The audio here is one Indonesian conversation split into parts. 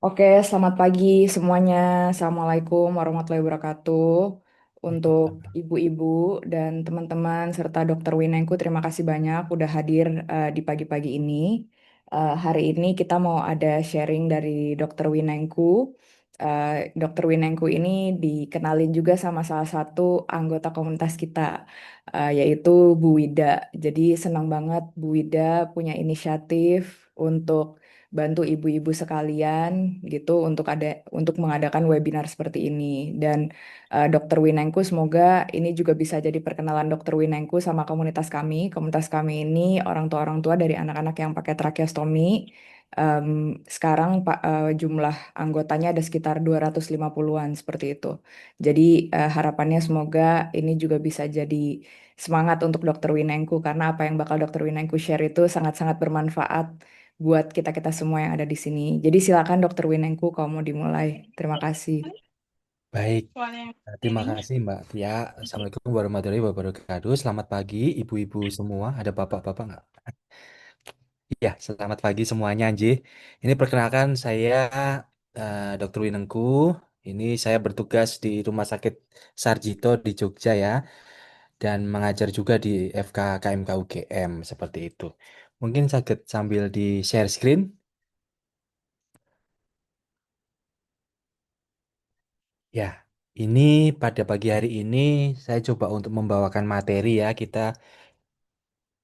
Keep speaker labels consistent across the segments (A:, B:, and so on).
A: Oke, selamat pagi semuanya. Assalamualaikum warahmatullahi wabarakatuh. Untuk ibu-ibu dan teman-teman serta Dokter Winengku, terima kasih banyak udah hadir di pagi-pagi ini. Hari ini kita mau ada sharing dari Dokter Winengku. Dokter Winengku ini dikenalin juga sama salah satu anggota komunitas kita, yaitu Bu Wida. Jadi senang banget Bu Wida punya inisiatif untuk bantu ibu-ibu sekalian gitu untuk mengadakan webinar seperti ini. Dan Dokter Winengku semoga ini juga bisa jadi perkenalan Dokter Winengku sama komunitas kami. Komunitas kami ini orang tua dari anak-anak yang pakai tracheostomy. Em, Sekarang jumlah anggotanya ada sekitar 250-an seperti itu. Jadi harapannya semoga ini juga bisa jadi semangat untuk Dokter Winengku karena apa yang bakal Dokter Winengku share itu sangat-sangat bermanfaat buat kita-kita semua yang ada di sini. Jadi silakan Dokter Winengku kalau mau dimulai. Terima kasih.
B: Baik, terima kasih Mbak Tia. Assalamualaikum warahmatullahi wabarakatuh. Selamat pagi ibu-ibu semua. Ada bapak-bapak nggak? Ya, selamat pagi semuanya Anji. Ini perkenalkan saya Dr. Winengku. Ini saya bertugas di Rumah Sakit Sarjito di Jogja ya. Dan mengajar juga di FK KMK UGM seperti itu. Mungkin sakit sambil di share screen. Ya, ini pada pagi hari ini saya coba untuk membawakan materi ya. Kita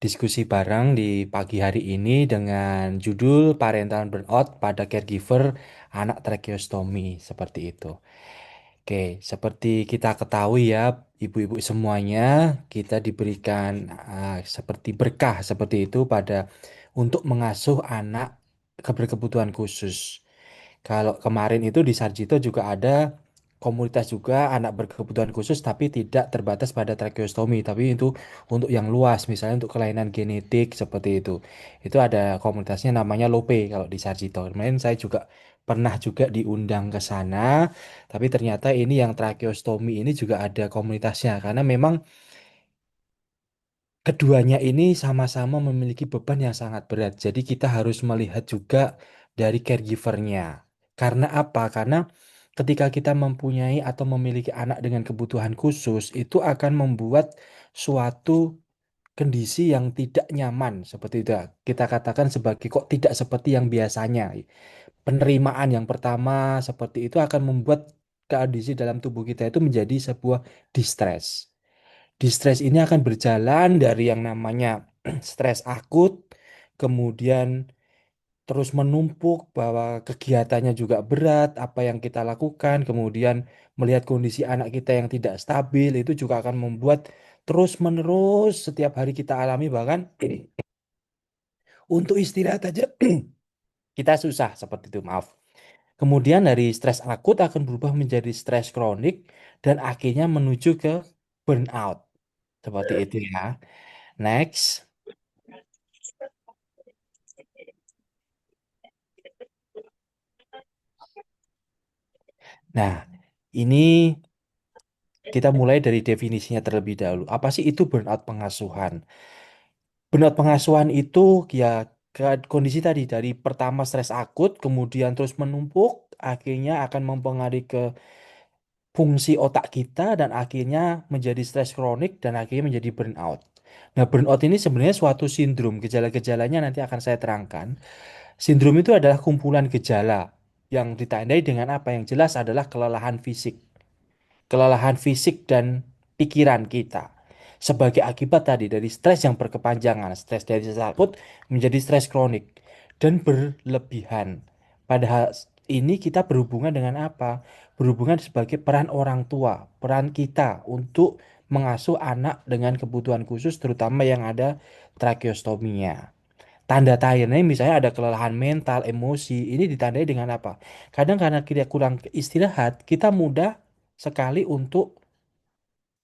B: diskusi bareng di pagi hari ini dengan judul Parental Burnout pada Caregiver Anak Tracheostomy seperti itu. Oke, seperti kita ketahui ya, ibu-ibu semuanya, kita diberikan seperti berkah seperti itu pada untuk mengasuh anak berkebutuhan khusus. Kalau kemarin itu di Sarjito juga ada komunitas juga anak berkebutuhan khusus tapi tidak terbatas pada tracheostomi, tapi itu untuk yang luas, misalnya untuk kelainan genetik seperti itu. Itu ada komunitasnya namanya LOPE kalau di Sarjito. Kemarin saya juga pernah juga diundang ke sana, tapi ternyata ini yang tracheostomi ini juga ada komunitasnya karena memang keduanya ini sama-sama memiliki beban yang sangat berat. Jadi kita harus melihat juga dari caregivernya. Karena apa? Karena ketika kita mempunyai atau memiliki anak dengan kebutuhan khusus, itu akan membuat suatu kondisi yang tidak nyaman. Seperti itu. Kita katakan sebagai kok tidak seperti yang biasanya. Penerimaan yang pertama seperti itu akan membuat kondisi dalam tubuh kita itu menjadi sebuah distress. Distress ini akan berjalan dari yang namanya stres akut, kemudian terus menumpuk bahwa kegiatannya juga berat, apa yang kita lakukan, kemudian melihat kondisi anak kita yang tidak stabil, itu juga akan membuat terus-menerus setiap hari kita alami, bahkan untuk istirahat aja kita susah seperti itu, maaf. Kemudian dari stres akut akan berubah menjadi stres kronik dan akhirnya menuju ke burnout. Seperti itu ya. Next. Nah, ini kita mulai dari definisinya terlebih dahulu. Apa sih itu burnout pengasuhan? Burnout pengasuhan itu ya kondisi tadi dari pertama stres akut, kemudian terus menumpuk, akhirnya akan mempengaruhi ke fungsi otak kita dan akhirnya menjadi stres kronik dan akhirnya menjadi burnout. Nah, burnout ini sebenarnya suatu sindrom. Gejala-gejalanya nanti akan saya terangkan. Sindrom itu adalah kumpulan gejala yang ditandai dengan apa yang jelas adalah kelelahan fisik dan pikiran kita. Sebagai akibat tadi dari stres yang berkepanjangan, stres dari takut menjadi stres kronik dan berlebihan. Padahal ini kita berhubungan dengan apa? Berhubungan sebagai peran orang tua, peran kita untuk mengasuh anak dengan kebutuhan khusus terutama yang ada tracheostominya. Tanda tandanya misalnya ada kelelahan mental, emosi, ini ditandai dengan apa? Kadang karena kita kurang istirahat, kita mudah sekali untuk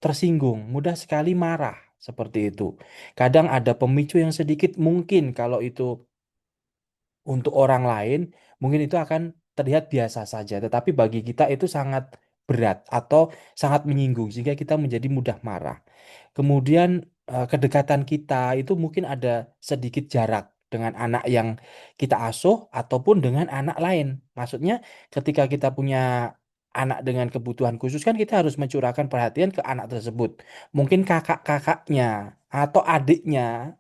B: tersinggung, mudah sekali marah, seperti itu. Kadang ada pemicu yang sedikit mungkin kalau itu untuk orang lain, mungkin itu akan terlihat biasa saja, tetapi bagi kita itu sangat berat atau sangat menyinggung sehingga kita menjadi mudah marah. Kemudian kedekatan kita itu mungkin ada sedikit jarak dengan anak yang kita asuh ataupun dengan anak lain. Maksudnya ketika kita punya anak dengan kebutuhan khusus kan kita harus mencurahkan perhatian ke anak tersebut. Mungkin kakak-kakaknya atau adiknya,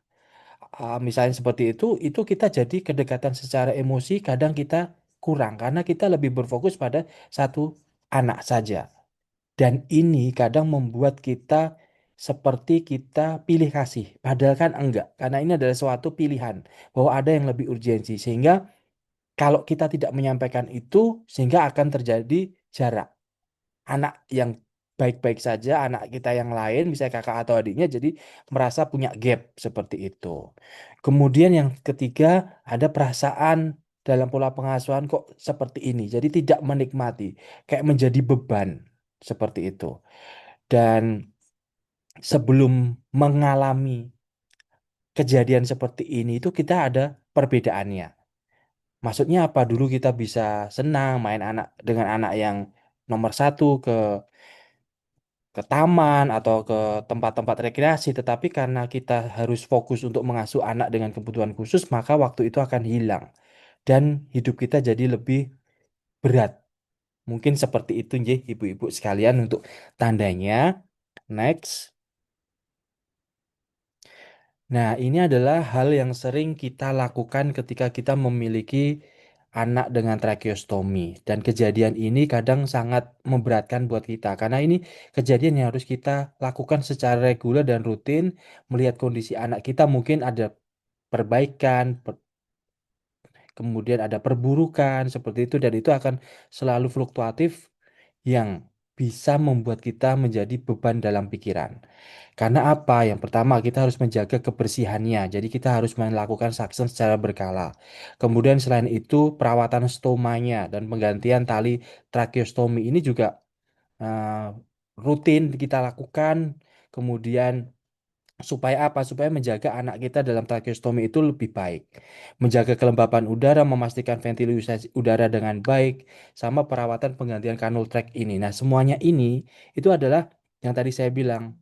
B: misalnya seperti itu kita jadi kedekatan secara emosi kadang kita kurang karena kita lebih berfokus pada satu anak saja. Dan ini kadang membuat kita seperti kita pilih kasih, padahal kan enggak, karena ini adalah suatu pilihan bahwa ada yang lebih urgensi, sehingga kalau kita tidak menyampaikan itu, sehingga akan terjadi jarak. Anak yang baik-baik saja, anak kita yang lain, misalnya kakak atau adiknya, jadi merasa punya gap seperti itu. Kemudian yang ketiga, ada perasaan dalam pola pengasuhan kok seperti ini, jadi tidak menikmati, kayak menjadi beban seperti itu. Dan sebelum mengalami kejadian seperti ini itu kita ada perbedaannya. Maksudnya apa? Dulu kita bisa senang main anak dengan anak yang nomor satu ke taman atau ke tempat-tempat rekreasi, tetapi karena kita harus fokus untuk mengasuh anak dengan kebutuhan khusus, maka waktu itu akan hilang dan hidup kita jadi lebih berat. Mungkin seperti itu, nggih, ibu-ibu sekalian untuk tandanya. Next. Nah, ini adalah hal yang sering kita lakukan ketika kita memiliki anak dengan tracheostomi. Dan kejadian ini kadang sangat memberatkan buat kita. Karena ini kejadian yang harus kita lakukan secara reguler dan rutin. Melihat kondisi anak kita mungkin ada perbaikan, kemudian ada perburukan, seperti itu. Dan itu akan selalu fluktuatif yang bisa membuat kita menjadi beban dalam pikiran. Karena apa? Yang pertama, kita harus menjaga kebersihannya. Jadi kita harus melakukan suction secara berkala. Kemudian selain itu, perawatan stomanya dan penggantian tali tracheostomi ini juga eh, rutin kita lakukan. Kemudian supaya apa? Supaya menjaga anak kita dalam tracheostomi itu lebih baik. Menjaga kelembapan udara, memastikan ventilasi udara dengan baik, sama perawatan penggantian kanul trach ini. Nah, semuanya ini itu adalah yang tadi saya bilang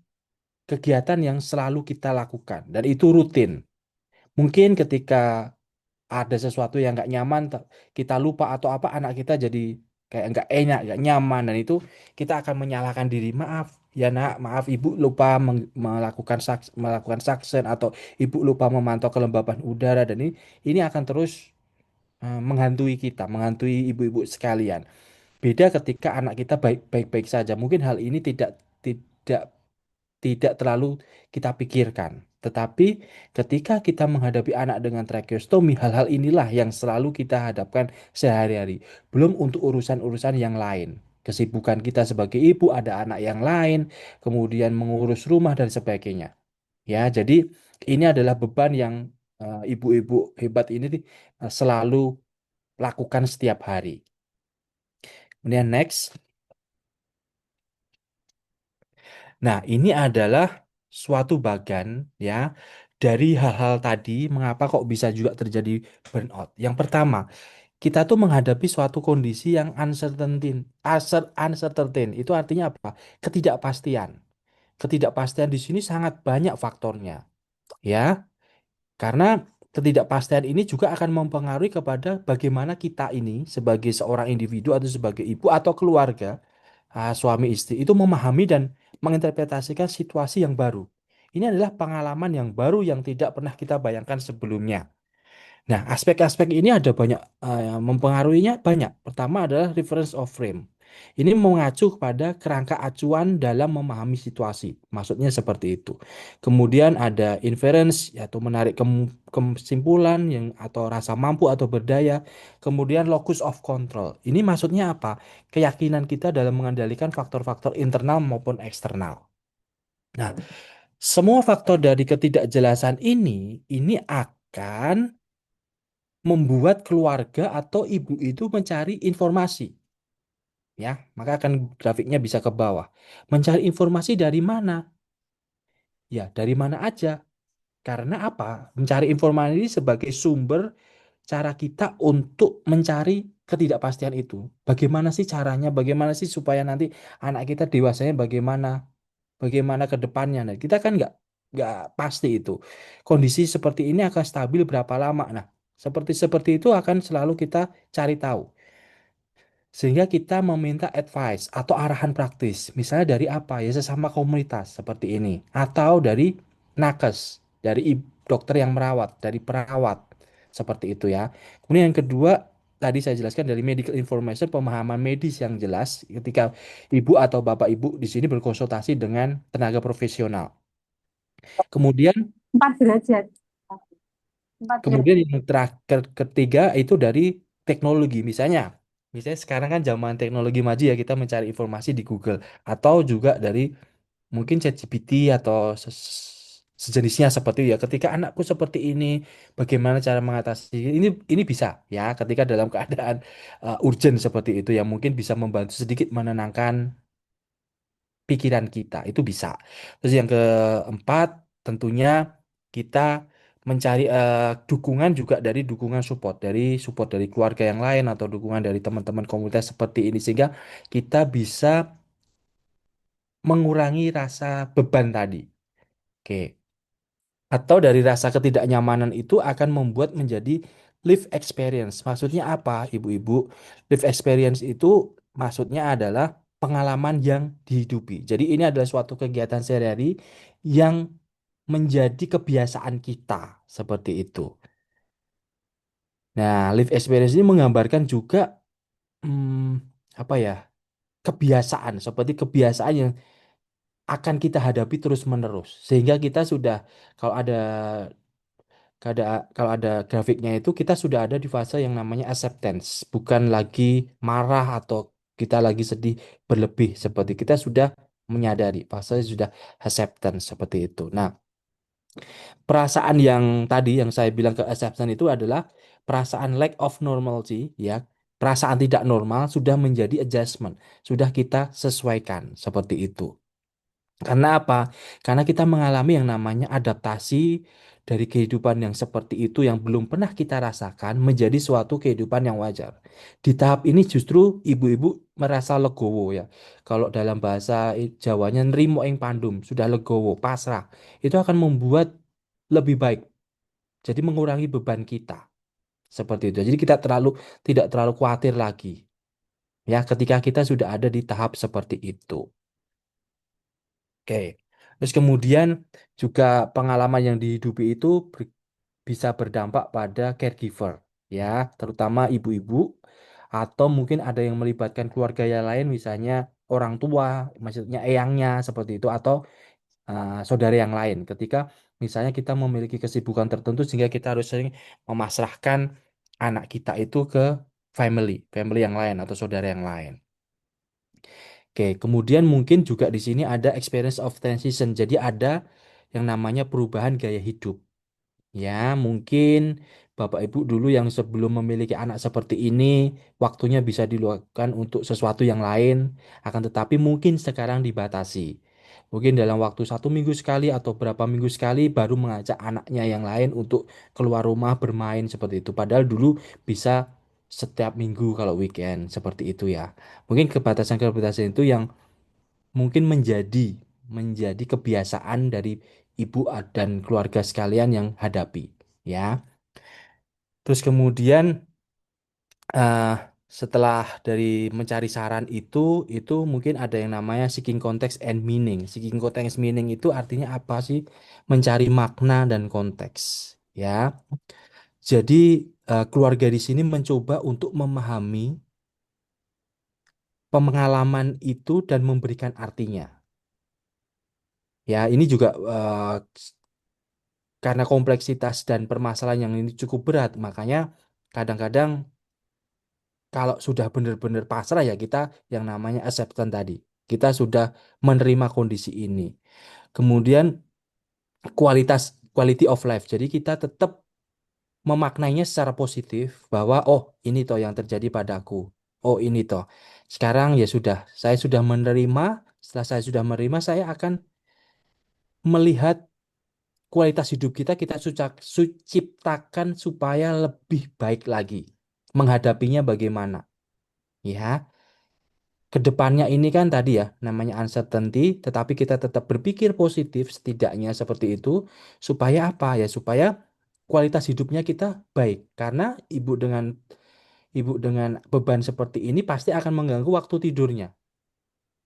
B: kegiatan yang selalu kita lakukan dan itu rutin. Mungkin ketika ada sesuatu yang nggak nyaman, kita lupa atau apa, anak kita jadi kayak nggak enak, nggak nyaman, dan itu kita akan menyalahkan diri. Maaf ya nak, maaf ibu lupa melakukan suction atau ibu lupa memantau kelembapan udara dan ini akan terus menghantui kita, menghantui ibu-ibu sekalian. Beda ketika anak kita baik-baik saja. Mungkin hal ini tidak tidak terlalu kita pikirkan. Tetapi ketika kita menghadapi anak dengan tracheostomi, hal-hal inilah yang selalu kita hadapkan sehari-hari. Belum untuk urusan-urusan yang lain. Kesibukan kita sebagai ibu, ada anak yang lain, kemudian mengurus rumah dan sebagainya. Ya, jadi ini adalah beban yang ibu-ibu hebat ini selalu lakukan setiap hari. Kemudian next. Nah, ini adalah suatu bagian ya dari hal-hal tadi mengapa kok bisa juga terjadi burnout. Yang pertama, kita tuh menghadapi suatu kondisi yang uncertain. Itu artinya apa? Ketidakpastian. Ketidakpastian di sini sangat banyak faktornya, ya. Karena ketidakpastian ini juga akan mempengaruhi kepada bagaimana kita ini sebagai seorang individu atau sebagai ibu atau keluarga, suami istri itu memahami dan menginterpretasikan situasi yang baru. Ini adalah pengalaman yang baru yang tidak pernah kita bayangkan sebelumnya. Nah, aspek-aspek ini ada banyak, mempengaruhinya banyak. Pertama adalah reference of frame. Ini mengacu kepada kerangka acuan dalam memahami situasi. Maksudnya seperti itu. Kemudian ada inference, yaitu menarik kesimpulan yang atau rasa mampu atau berdaya. Kemudian locus of control. Ini maksudnya apa? Keyakinan kita dalam mengendalikan faktor-faktor internal maupun eksternal. Nah, semua faktor dari ketidakjelasan ini akan membuat keluarga atau ibu itu mencari informasi, ya, maka akan grafiknya bisa ke bawah. Mencari informasi dari mana? Ya, dari mana aja. Karena apa? Mencari informasi ini sebagai sumber cara kita untuk mencari ketidakpastian itu. Bagaimana sih caranya? Bagaimana sih supaya nanti anak kita dewasanya bagaimana? Bagaimana ke depannya? Nah, kita kan nggak. nggak pasti itu. Kondisi seperti ini akan stabil berapa lama? Nah, seperti seperti itu akan selalu kita cari tahu. Sehingga kita meminta advice atau arahan praktis. Misalnya dari apa? Ya sesama komunitas seperti ini. Atau dari nakes, dari dokter yang merawat, dari perawat. Seperti itu ya. Kemudian yang kedua, tadi saya jelaskan dari medical information, pemahaman medis yang jelas ketika ibu atau bapak ibu di sini berkonsultasi dengan tenaga profesional. Kemudian
C: 4 derajat. 4 derajat.
B: Kemudian yang terakhir ketiga itu dari teknologi. Misalnya sekarang kan zaman teknologi maju ya kita mencari informasi di Google atau juga dari mungkin ChatGPT atau sejenisnya seperti itu ya. Ketika anakku seperti ini, bagaimana cara mengatasi ini bisa ya ketika dalam keadaan urgent seperti itu yang mungkin bisa membantu sedikit menenangkan pikiran kita itu bisa. Terus yang keempat tentunya kita mencari dukungan juga dari dukungan support dari keluarga yang lain atau dukungan dari teman-teman komunitas seperti ini sehingga kita bisa mengurangi rasa beban tadi. Oke. Atau dari rasa ketidaknyamanan itu akan membuat menjadi live experience. Maksudnya apa, ibu-ibu? Live experience itu maksudnya adalah pengalaman yang dihidupi. Jadi ini adalah suatu kegiatan sehari-hari yang menjadi kebiasaan kita seperti itu. Nah, live experience ini menggambarkan juga apa ya? Kebiasaan, seperti kebiasaan yang akan kita hadapi terus-menerus. Sehingga kita sudah kalau ada kalau ada grafiknya itu kita sudah ada di fase yang namanya acceptance, bukan lagi marah atau kita lagi sedih berlebih seperti kita sudah menyadari fase sudah acceptance seperti itu. Nah, perasaan yang tadi yang saya bilang ke acceptance itu adalah perasaan lack of normalcy ya. Perasaan tidak normal sudah menjadi adjustment, sudah kita sesuaikan seperti itu. Karena apa? Karena kita mengalami yang namanya adaptasi dari kehidupan yang seperti itu yang belum pernah kita rasakan menjadi suatu kehidupan yang wajar. Di tahap ini justru ibu-ibu merasa legowo ya. Kalau dalam bahasa Jawanya nrimo ing pandum, sudah legowo, pasrah. Itu akan membuat lebih baik. Jadi mengurangi beban kita. Seperti itu. Jadi kita tidak terlalu khawatir lagi. Ya, ketika kita sudah ada di tahap seperti itu. Oke. Terus kemudian juga pengalaman yang dihidupi itu bisa berdampak pada caregiver, ya, terutama ibu-ibu atau mungkin ada yang melibatkan keluarga yang lain, misalnya orang tua, maksudnya eyangnya seperti itu atau saudara yang lain. Ketika misalnya kita memiliki kesibukan tertentu sehingga kita harus sering memasrahkan anak kita itu ke family yang lain atau saudara yang lain. Oke, kemudian mungkin juga di sini ada experience of transition. Jadi ada yang namanya perubahan gaya hidup. Ya, mungkin Bapak Ibu dulu yang sebelum memiliki anak seperti ini, waktunya bisa diluangkan untuk sesuatu yang lain, akan tetapi mungkin sekarang dibatasi. Mungkin dalam waktu 1 minggu sekali atau berapa minggu sekali baru mengajak anaknya yang lain untuk keluar rumah bermain seperti itu. Padahal dulu bisa setiap minggu kalau weekend seperti itu ya. Mungkin kebebasan itu yang mungkin menjadi kebiasaan dari ibu dan keluarga sekalian yang hadapi ya. Terus kemudian eh, setelah dari mencari saran itu mungkin ada yang namanya seeking context and meaning. Seeking context meaning itu artinya apa sih? Mencari makna dan konteks ya. Jadi keluarga di sini mencoba untuk memahami pengalaman itu dan memberikan artinya. Ya, ini juga karena kompleksitas dan permasalahan yang ini cukup berat, makanya kadang-kadang kalau sudah benar-benar pasrah ya kita yang namanya acceptance tadi. Kita sudah menerima kondisi ini. Kemudian quality of life. Jadi kita tetap memaknainya secara positif bahwa oh ini toh yang terjadi padaku. Oh ini toh. Sekarang ya sudah, saya sudah menerima. Setelah saya sudah menerima, saya akan melihat kualitas hidup kita ciptakan supaya lebih baik lagi. Menghadapinya bagaimana? Ya, Kedepannya ini kan tadi ya namanya uncertainty, tetapi kita tetap berpikir positif setidaknya seperti itu supaya apa ya? Supaya kualitas hidupnya kita baik. Karena ibu dengan beban seperti ini pasti akan mengganggu waktu tidurnya.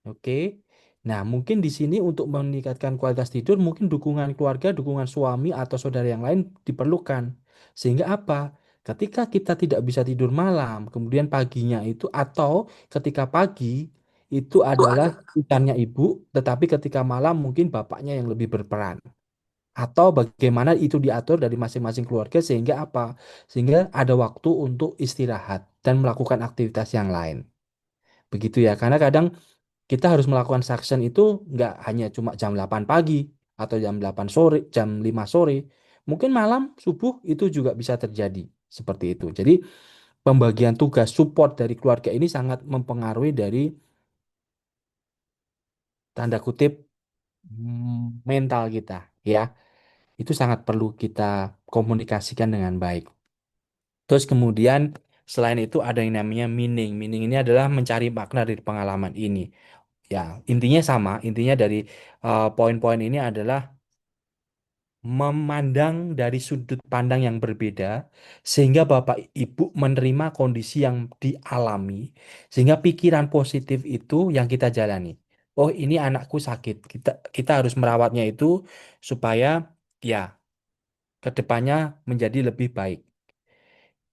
B: Oke. Nah, mungkin di sini untuk meningkatkan kualitas tidur, mungkin dukungan keluarga, dukungan suami atau saudara yang lain diperlukan. Sehingga apa? Ketika kita tidak bisa tidur malam, kemudian paginya itu atau ketika pagi itu adalah urusannya ibu, tetapi ketika malam mungkin bapaknya yang lebih berperan. Atau bagaimana itu diatur dari masing-masing keluarga sehingga apa? Sehingga ada waktu untuk istirahat dan melakukan aktivitas yang lain. Begitu ya, karena kadang kita harus melakukan suction itu nggak hanya cuma jam 8 pagi atau jam 8 sore, jam 5 sore. Mungkin malam, subuh itu juga bisa terjadi seperti itu. Jadi pembagian tugas support dari keluarga ini sangat mempengaruhi dari tanda kutip mental kita ya. Itu sangat perlu kita komunikasikan dengan baik. Terus kemudian selain itu ada yang namanya meaning. Meaning ini adalah mencari makna dari pengalaman ini. Ya, intinya sama. Intinya dari poin-poin ini adalah memandang dari sudut pandang yang berbeda, sehingga Bapak Ibu menerima kondisi yang dialami, sehingga pikiran positif itu yang kita jalani. Oh, ini anakku sakit. Kita harus merawatnya itu supaya ya kedepannya menjadi lebih baik.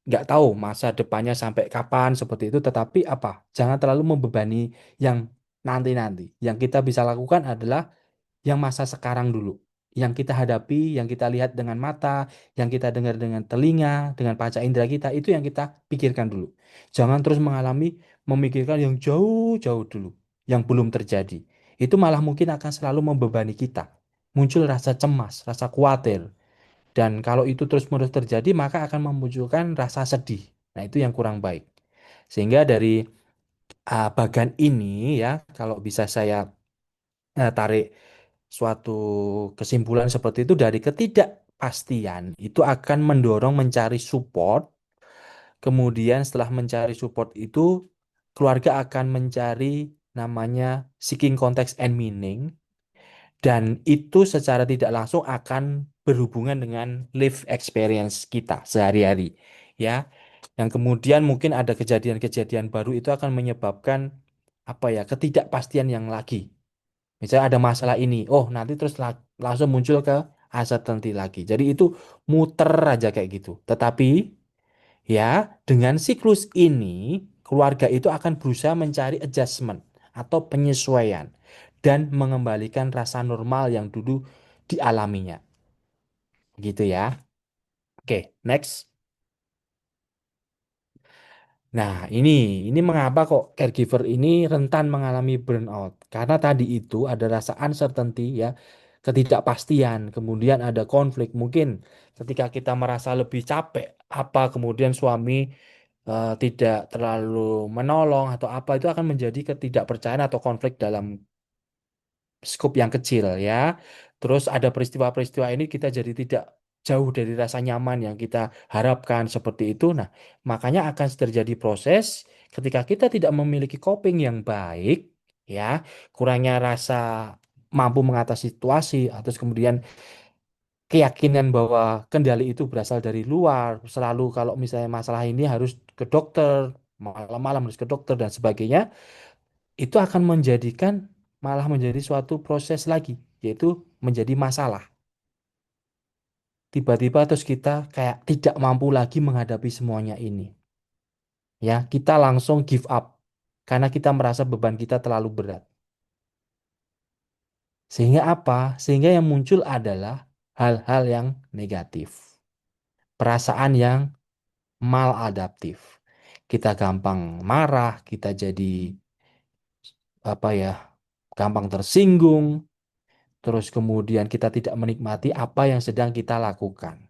B: Nggak tahu masa depannya sampai kapan seperti itu, tetapi apa? Jangan terlalu membebani yang nanti-nanti. Yang kita bisa lakukan adalah yang masa sekarang dulu, yang kita hadapi, yang kita lihat dengan mata, yang kita dengar dengan telinga, dengan panca indera kita, itu yang kita pikirkan dulu. Jangan terus memikirkan yang jauh-jauh dulu, yang belum terjadi. Itu malah mungkin akan selalu membebani kita. Muncul rasa cemas, rasa khawatir. Dan kalau itu terus-menerus terjadi, maka akan memunculkan rasa sedih. Nah, itu yang kurang baik. Sehingga dari bagan ini ya, kalau bisa saya tarik suatu kesimpulan seperti itu dari ketidakpastian itu akan mendorong mencari support. Kemudian setelah mencari support itu keluarga akan mencari namanya seeking context and meaning dan itu secara tidak langsung akan berhubungan dengan life experience kita sehari-hari ya. Yang kemudian mungkin ada kejadian-kejadian baru itu akan menyebabkan apa ya ketidakpastian yang lagi. Misalnya ada masalah ini, oh nanti terus langsung muncul ke uncertainty lagi. Jadi itu muter aja kayak gitu. Tetapi ya dengan siklus ini keluarga itu akan berusaha mencari adjustment atau penyesuaian dan mengembalikan rasa normal yang dulu dialaminya. Gitu ya. Oke, next. Nah, ini mengapa kok caregiver ini rentan mengalami burnout? Karena tadi itu ada rasa uncertainty ya, ketidakpastian, kemudian ada konflik. Mungkin ketika kita merasa lebih capek, apa kemudian suami tidak terlalu menolong atau apa itu akan menjadi ketidakpercayaan atau konflik dalam skup yang kecil ya. Terus ada peristiwa-peristiwa ini kita jadi tidak jauh dari rasa nyaman yang kita harapkan seperti itu. Nah, makanya akan terjadi proses ketika kita tidak memiliki coping yang baik, ya, kurangnya rasa mampu mengatasi situasi, atau kemudian keyakinan bahwa kendali itu berasal dari luar, selalu kalau misalnya masalah ini harus ke dokter, malam-malam harus ke dokter dan sebagainya itu akan malah menjadi suatu proses lagi, yaitu menjadi masalah. Tiba-tiba terus kita kayak tidak mampu lagi menghadapi semuanya ini. Ya, kita langsung give up karena kita merasa beban kita terlalu berat. Sehingga apa? Sehingga yang muncul adalah hal-hal yang negatif. Perasaan yang maladaptif. Kita gampang marah, kita jadi apa ya? Gampang tersinggung, terus kemudian kita tidak menikmati apa yang sedang kita lakukan.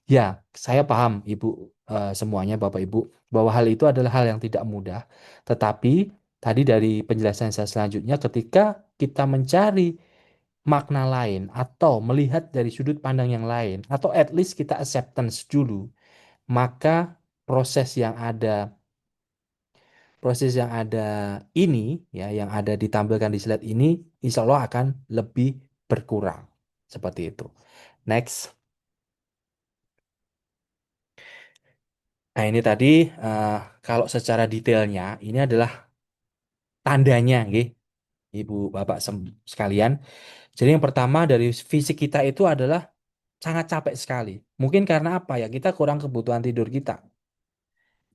B: Ya, saya paham Ibu semuanya Bapak Ibu bahwa hal itu adalah hal yang tidak mudah. Tetapi tadi dari penjelasan saya selanjutnya ketika kita mencari makna lain atau melihat dari sudut pandang yang lain atau at least kita acceptance dulu, maka proses yang ada proses yang ada ini, ya, yang ada ditampilkan di slide ini, insya Allah akan lebih berkurang. Seperti itu. Next. Nah, ini tadi eh, kalau secara detailnya, ini adalah tandanya, nggih, Ibu Bapak sekalian. Jadi yang pertama dari fisik kita itu adalah sangat capek sekali. Mungkin karena apa ya? Kita kurang kebutuhan tidur kita.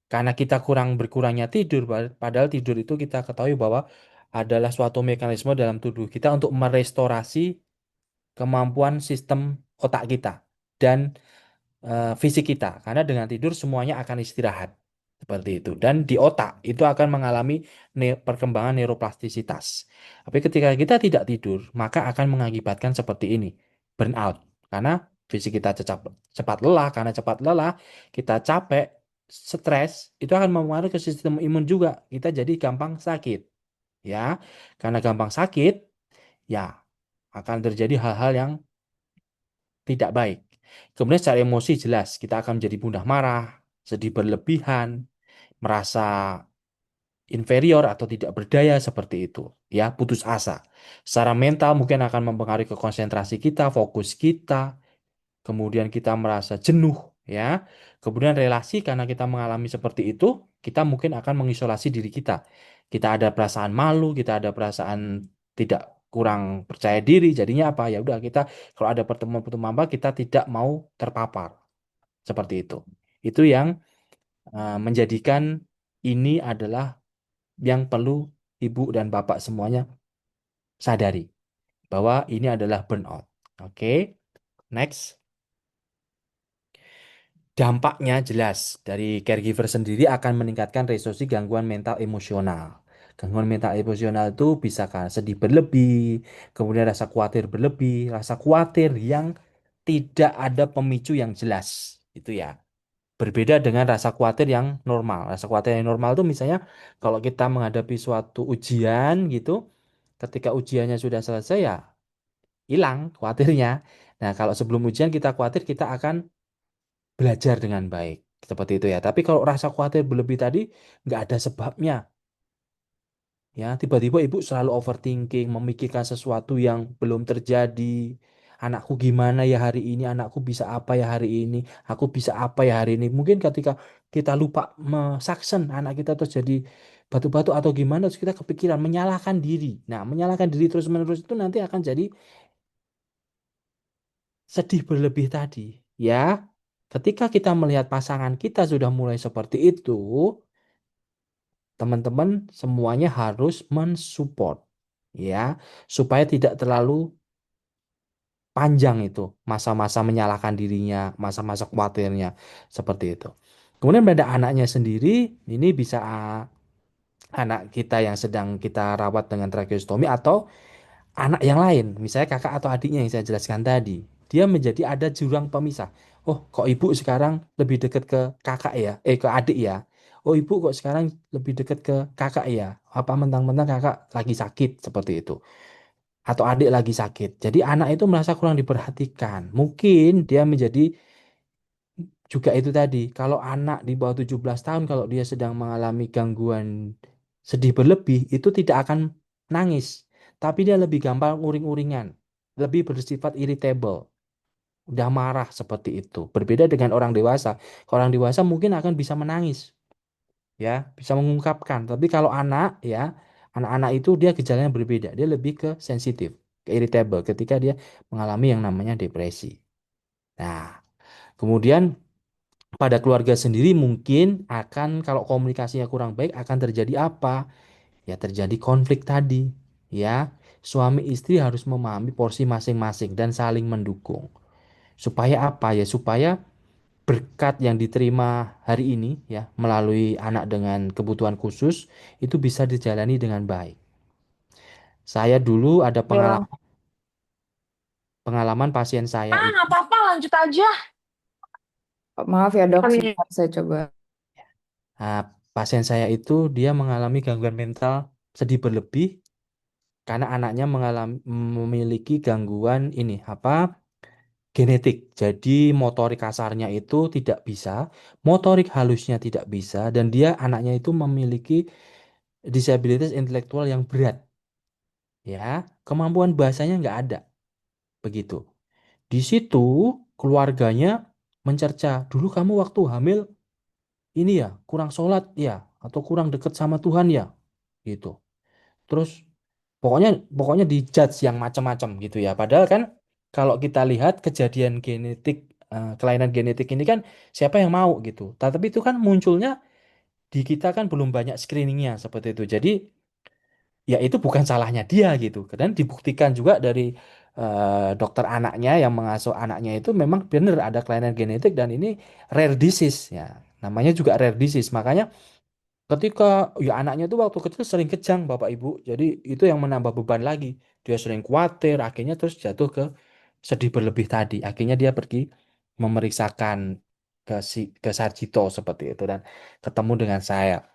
B: Karena kita berkurangnya tidur, padahal tidur itu kita ketahui bahwa adalah suatu mekanisme dalam tubuh kita untuk merestorasi kemampuan sistem otak kita dan fisik kita. Karena dengan tidur semuanya akan istirahat. Seperti itu. Dan di otak itu akan mengalami perkembangan neuroplastisitas. Tapi ketika kita tidak tidur, maka akan mengakibatkan seperti ini. Burnout. Karena fisik kita cepat lelah. Karena cepat lelah, kita capek, stres, itu akan mempengaruhi ke sistem imun juga. Kita jadi gampang sakit. Ya, karena gampang sakit, ya akan terjadi hal-hal yang tidak baik. Kemudian secara emosi jelas, kita akan menjadi mudah marah, sedih berlebihan, merasa inferior atau tidak berdaya seperti itu. Ya, putus asa. Secara mental mungkin akan mempengaruhi ke konsentrasi kita, fokus kita, kemudian kita merasa jenuh, ya. Kemudian relasi karena kita mengalami seperti itu, kita mungkin akan mengisolasi diri kita. Kita ada perasaan malu, kita ada perasaan tidak kurang percaya diri, jadinya apa? Ya udah kita kalau ada pertemuan-pertemuan apa kita tidak mau terpapar. Seperti itu. Itu yang menjadikan ini adalah yang perlu ibu dan bapak semuanya sadari bahwa ini adalah burnout. Oke, next. Dampaknya jelas dari caregiver sendiri akan meningkatkan resolusi gangguan mental emosional. Gangguan mental emosional itu bisa kan sedih berlebih, kemudian rasa khawatir berlebih, rasa khawatir yang tidak ada pemicu yang jelas. Itu ya. Berbeda dengan rasa khawatir yang normal. Rasa khawatir yang normal itu misalnya kalau kita menghadapi suatu ujian gitu, ketika ujiannya sudah selesai ya hilang khawatirnya. Nah, kalau sebelum ujian kita khawatir kita akan belajar dengan baik. Seperti itu ya. Tapi kalau rasa khawatir berlebih tadi nggak ada sebabnya. Ya, tiba-tiba ibu selalu overthinking, memikirkan sesuatu yang belum terjadi. Anakku gimana ya hari ini? Anakku bisa apa ya hari ini? Aku bisa apa ya hari ini? Mungkin ketika kita lupa mesaksen anak kita terus jadi batu-batu atau gimana, terus kita kepikiran menyalahkan diri. Nah, menyalahkan diri terus-menerus itu nanti akan jadi sedih berlebih tadi. Ya, ketika kita melihat pasangan kita sudah mulai seperti itu, teman-teman semuanya harus mensupport ya supaya tidak terlalu panjang itu masa-masa menyalahkan dirinya, masa-masa khawatirnya seperti itu. Kemudian pada anaknya sendiri ini bisa anak kita yang sedang kita rawat dengan tracheostomi atau anak yang lain, misalnya kakak atau adiknya yang saya jelaskan tadi, dia menjadi ada jurang pemisah. Oh, kok ibu sekarang lebih dekat ke kakak ya? Ke adik ya? Oh, ibu kok sekarang lebih dekat ke kakak ya? Apa mentang-mentang kakak lagi sakit seperti itu? Atau adik lagi sakit. Jadi anak itu merasa kurang diperhatikan. Mungkin dia menjadi juga itu tadi, kalau anak di bawah 17 tahun kalau dia sedang mengalami gangguan sedih berlebih, itu tidak akan nangis, tapi dia lebih gampang uring-uringan, lebih bersifat irritable, udah marah seperti itu. Berbeda dengan orang dewasa. Kalau orang dewasa mungkin akan bisa menangis, ya, bisa mengungkapkan. Tapi kalau anak, ya, anak-anak itu dia gejalanya berbeda. Dia lebih ke sensitif, ke irritable ketika dia mengalami yang namanya depresi. Nah, kemudian pada keluarga sendiri mungkin akan kalau komunikasinya kurang baik akan terjadi apa? Ya terjadi konflik tadi. Ya, suami istri harus memahami porsi masing-masing dan saling mendukung. Supaya apa ya? Supaya berkat yang diterima hari ini ya melalui anak dengan kebutuhan khusus itu bisa dijalani dengan baik. Saya dulu ada
C: Bella.
B: pengalaman pasien saya
C: Ah,
B: itu.
C: nggak apa-apa, lanjut aja.
A: Maaf ya dok,
C: Kami
A: sebentar saya coba.
B: Nah, pasien saya itu dia mengalami gangguan mental sedih berlebih karena anaknya memiliki gangguan ini apa genetik. Jadi motorik kasarnya itu tidak bisa, motorik halusnya tidak bisa, dan dia anaknya itu memiliki disabilitas intelektual yang berat. Ya, kemampuan bahasanya nggak ada. Begitu. Di situ keluarganya mencerca, dulu kamu waktu hamil ini ya, kurang sholat ya, atau kurang dekat sama Tuhan ya, gitu. Terus pokoknya pokoknya dijudge yang macam-macam gitu ya. Padahal kan kalau kita lihat kejadian genetik, kelainan genetik ini kan siapa yang mau gitu. Tapi itu kan munculnya di kita kan belum banyak screeningnya seperti itu. Jadi ya itu bukan salahnya dia gitu. Dan dibuktikan juga dari dokter anaknya yang mengasuh anaknya itu memang benar ada kelainan genetik dan ini rare disease ya. Namanya juga rare disease. Makanya ketika ya anaknya itu waktu kecil sering kejang Bapak Ibu. Jadi itu yang menambah beban lagi. Dia sering khawatir, akhirnya terus jatuh ke sedih berlebih tadi. Akhirnya dia pergi memeriksakan ke Sarjito seperti itu dan ketemu dengan saya.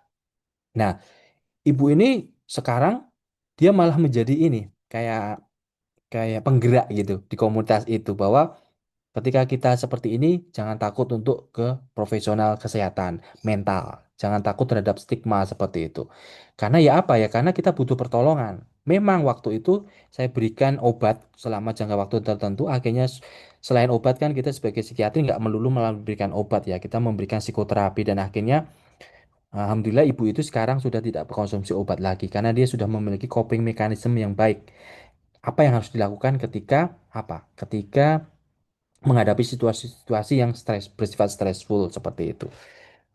B: Nah, ibu ini sekarang dia malah menjadi ini kayak kayak penggerak gitu di komunitas itu bahwa ketika kita seperti ini, jangan takut untuk ke profesional kesehatan mental. Jangan takut terhadap stigma seperti itu. Karena ya apa ya, karena kita butuh pertolongan. Memang waktu itu saya berikan obat selama jangka waktu tertentu. Akhirnya selain obat kan kita sebagai psikiatri nggak melulu memberikan obat ya. Kita memberikan psikoterapi dan akhirnya alhamdulillah ibu itu sekarang sudah tidak berkonsumsi obat lagi. Karena dia sudah memiliki coping mechanism yang baik. Apa yang harus dilakukan ketika apa? Ketika menghadapi situasi-situasi yang bersifat stressful seperti itu.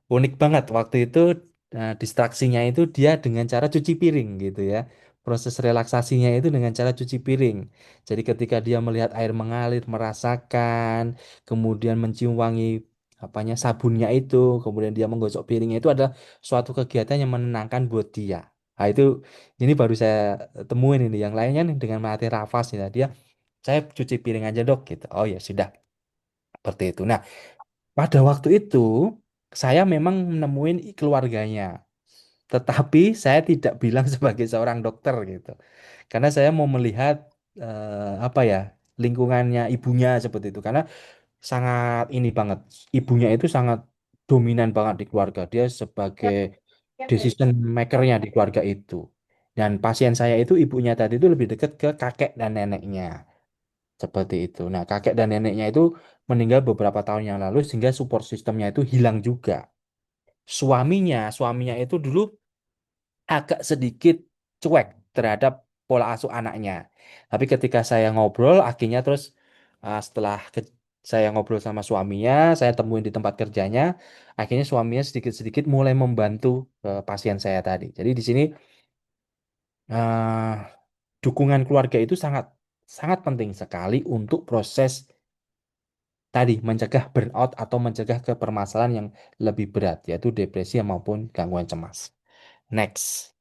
B: Unik banget waktu itu distraksinya itu dia dengan cara cuci piring gitu ya. Proses relaksasinya itu dengan cara cuci piring. Jadi ketika dia melihat air mengalir, merasakan, kemudian mencium wangi apanya sabunnya itu, kemudian dia menggosok piringnya itu adalah suatu kegiatan yang menenangkan buat dia. Nah, itu ini baru saya temuin ini. Yang lainnya nih dengan melatih nafas ya. Dia saya cuci piring aja dok gitu. Oh ya sudah seperti itu. Nah, pada waktu itu saya memang menemuin keluarganya, tetapi saya tidak bilang sebagai seorang dokter gitu. Karena saya mau melihat apa ya, lingkungannya ibunya seperti itu. Karena sangat ini banget. Ibunya itu sangat dominan banget di keluarga. Dia sebagai decision makernya di keluarga itu. Dan pasien saya itu ibunya tadi itu lebih dekat ke kakek dan neneknya. Seperti itu. Nah, kakek dan neneknya itu meninggal beberapa tahun yang lalu sehingga support sistemnya itu hilang juga. Suaminya itu dulu agak sedikit cuek terhadap pola asuh anaknya. Tapi ketika saya ngobrol, akhirnya terus setelah saya ngobrol sama suaminya, saya temuin di tempat kerjanya, akhirnya suaminya sedikit-sedikit mulai membantu pasien saya tadi. Jadi di sini eh, dukungan keluarga itu sangat sangat penting sekali untuk proses tadi mencegah burnout atau mencegah ke permasalahan yang lebih berat yaitu depresi maupun gangguan cemas. Next.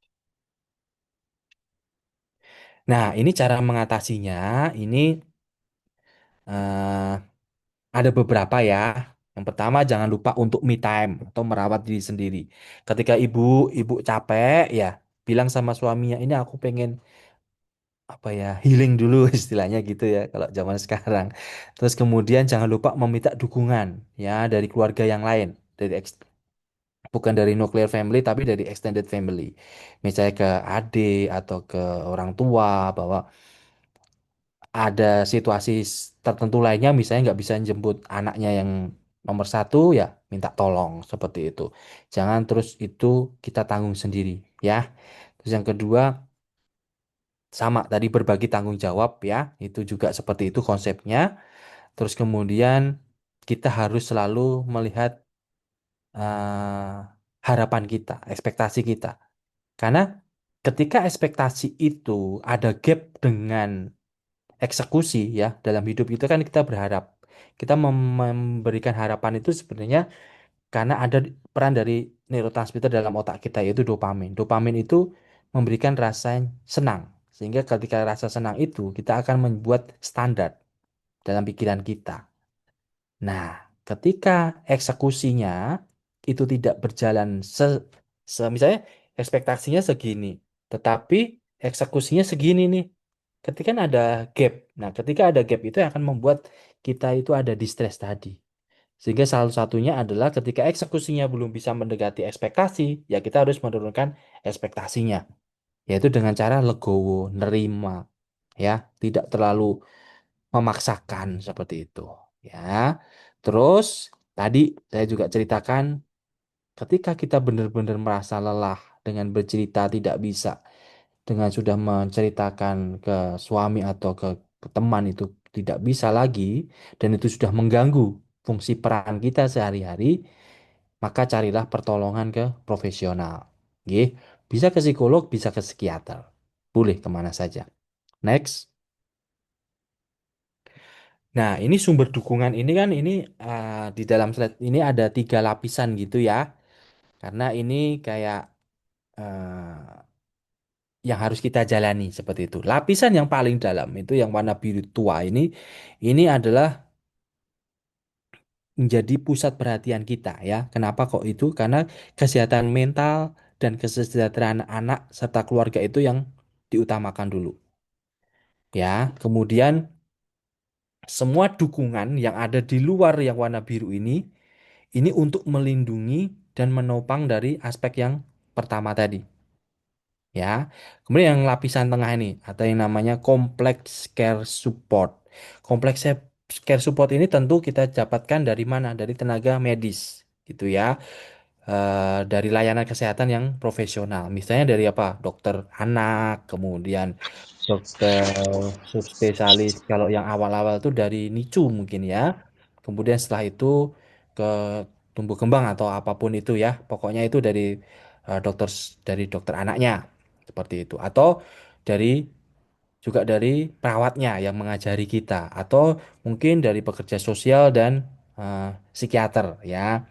B: Nah, ini cara mengatasinya. Ini eh, ada beberapa ya. Yang pertama, jangan lupa untuk me time atau merawat diri sendiri. Ketika ibu capek, ya bilang sama suaminya, ini aku pengen apa ya healing dulu istilahnya gitu ya kalau zaman sekarang. Terus kemudian jangan lupa meminta dukungan ya dari keluarga yang lain, dari bukan dari nuclear family tapi dari extended family. Misalnya ke adik atau ke orang tua bahwa ada situasi tertentu lainnya misalnya nggak bisa jemput anaknya yang nomor satu ya minta tolong seperti itu. Jangan terus itu kita tanggung sendiri ya. Terus yang kedua sama tadi berbagi tanggung jawab ya itu juga seperti itu konsepnya. Terus kemudian kita harus selalu melihat harapan kita, ekspektasi kita. Karena ketika ekspektasi itu ada gap dengan eksekusi ya dalam hidup itu kan kita berharap kita memberikan harapan itu sebenarnya karena ada peran dari neurotransmitter dalam otak kita yaitu dopamin. Dopamin itu memberikan rasa senang sehingga ketika rasa senang itu kita akan membuat standar dalam pikiran kita. Nah, ketika eksekusinya itu tidak berjalan misalnya ekspektasinya segini, tetapi eksekusinya segini nih. Ketika ada gap. Nah, ketika ada gap itu yang akan membuat kita itu ada di stres tadi. Sehingga salah satunya adalah ketika eksekusinya belum bisa mendekati ekspektasi, ya kita harus menurunkan ekspektasinya, yaitu dengan cara legowo, nerima, ya, tidak terlalu memaksakan seperti itu, ya. Terus tadi saya juga ceritakan ketika kita benar-benar merasa lelah dengan bercerita tidak bisa, dengan sudah menceritakan ke suami atau ke teman itu tidak bisa lagi, dan itu sudah mengganggu fungsi peran kita sehari-hari, maka carilah pertolongan ke profesional. Nggih. Bisa ke psikolog, bisa ke psikiater. Boleh kemana saja. Next. Nah, ini sumber dukungan ini kan ini di dalam slide ini ada 3 lapisan gitu ya. Karena ini kayak yang harus kita jalani seperti itu. Lapisan yang paling dalam itu yang warna biru tua ini adalah menjadi pusat perhatian kita ya. Kenapa kok itu? Karena kesehatan mental dan kesejahteraan anak serta keluarga itu yang diutamakan dulu. Ya, kemudian semua dukungan yang ada di luar yang warna biru ini untuk melindungi dan menopang dari aspek yang pertama tadi. Ya, kemudian yang lapisan tengah ini atau yang namanya complex care support. Complex care support ini tentu kita dapatkan dari mana? Dari tenaga medis, gitu ya. Dari layanan kesehatan yang profesional. Misalnya dari apa? Dokter anak, kemudian dokter subspesialis. Kalau yang awal-awal itu dari NICU mungkin ya. Kemudian setelah itu ke tumbuh kembang atau apapun itu ya. Pokoknya itu dari dari dokter anaknya seperti itu. Atau dari juga dari perawatnya yang mengajari kita atau mungkin dari pekerja sosial dan psikiater ya.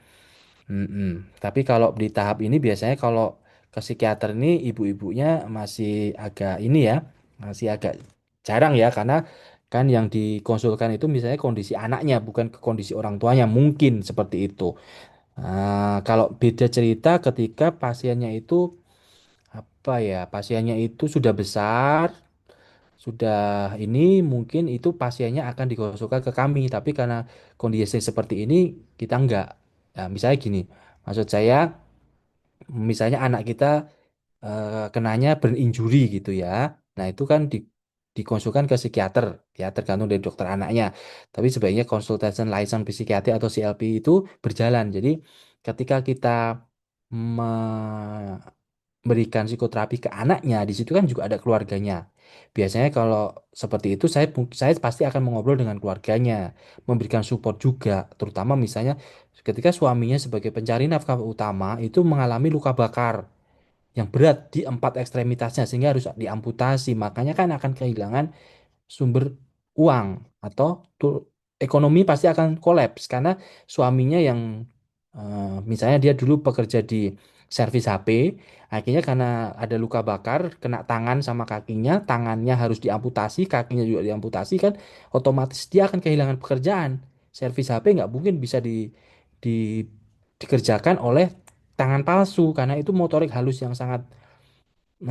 B: Mm-mm. Tapi kalau di tahap ini biasanya kalau ke psikiater ini ibu-ibunya masih agak ini ya, masih agak jarang ya karena kan yang dikonsulkan itu misalnya kondisi anaknya bukan ke kondisi orang tuanya mungkin seperti itu. Kalau beda cerita ketika pasiennya itu apa ya, pasiennya itu sudah besar, sudah ini mungkin itu pasiennya akan dikonsulkan ke kami, tapi karena kondisi seperti ini kita enggak. Nah, misalnya gini, maksud saya misalnya anak kita kenanya brain injury gitu ya. Nah, itu kan dikonsulkan ke psikiater ya tergantung dari dokter anaknya. Tapi sebaiknya consultation license psikiatri atau CLP itu berjalan. Jadi ketika kita memberikan psikoterapi ke anaknya, di situ kan juga ada keluarganya. Biasanya kalau seperti itu saya pasti akan mengobrol dengan keluarganya, memberikan support juga, terutama misalnya ketika suaminya sebagai pencari nafkah utama itu mengalami luka bakar yang berat di 4 ekstremitasnya sehingga harus diamputasi. Makanya kan akan kehilangan sumber uang atau ekonomi pasti akan kolaps karena suaminya yang misalnya dia dulu pekerja di servis HP, akhirnya karena ada luka bakar, kena tangan sama kakinya, tangannya harus diamputasi, kakinya juga diamputasi kan, otomatis dia akan kehilangan pekerjaan. Servis HP nggak mungkin bisa di dikerjakan oleh tangan palsu karena itu motorik halus yang sangat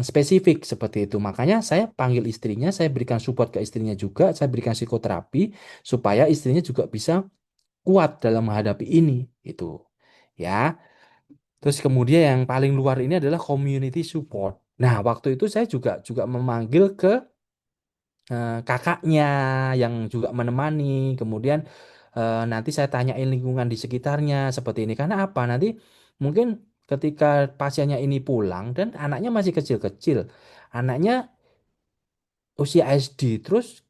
B: spesifik seperti itu. Makanya saya panggil istrinya, saya berikan support ke istrinya juga, saya berikan psikoterapi supaya istrinya juga bisa kuat dalam menghadapi ini itu. Ya. Terus kemudian yang paling luar ini adalah community support. Nah, waktu itu saya juga juga memanggil ke kakaknya yang juga menemani. Kemudian nanti saya tanyain lingkungan di sekitarnya seperti ini. Karena apa? Nanti mungkin ketika pasiennya ini pulang dan anaknya masih kecil-kecil, anaknya usia SD, terus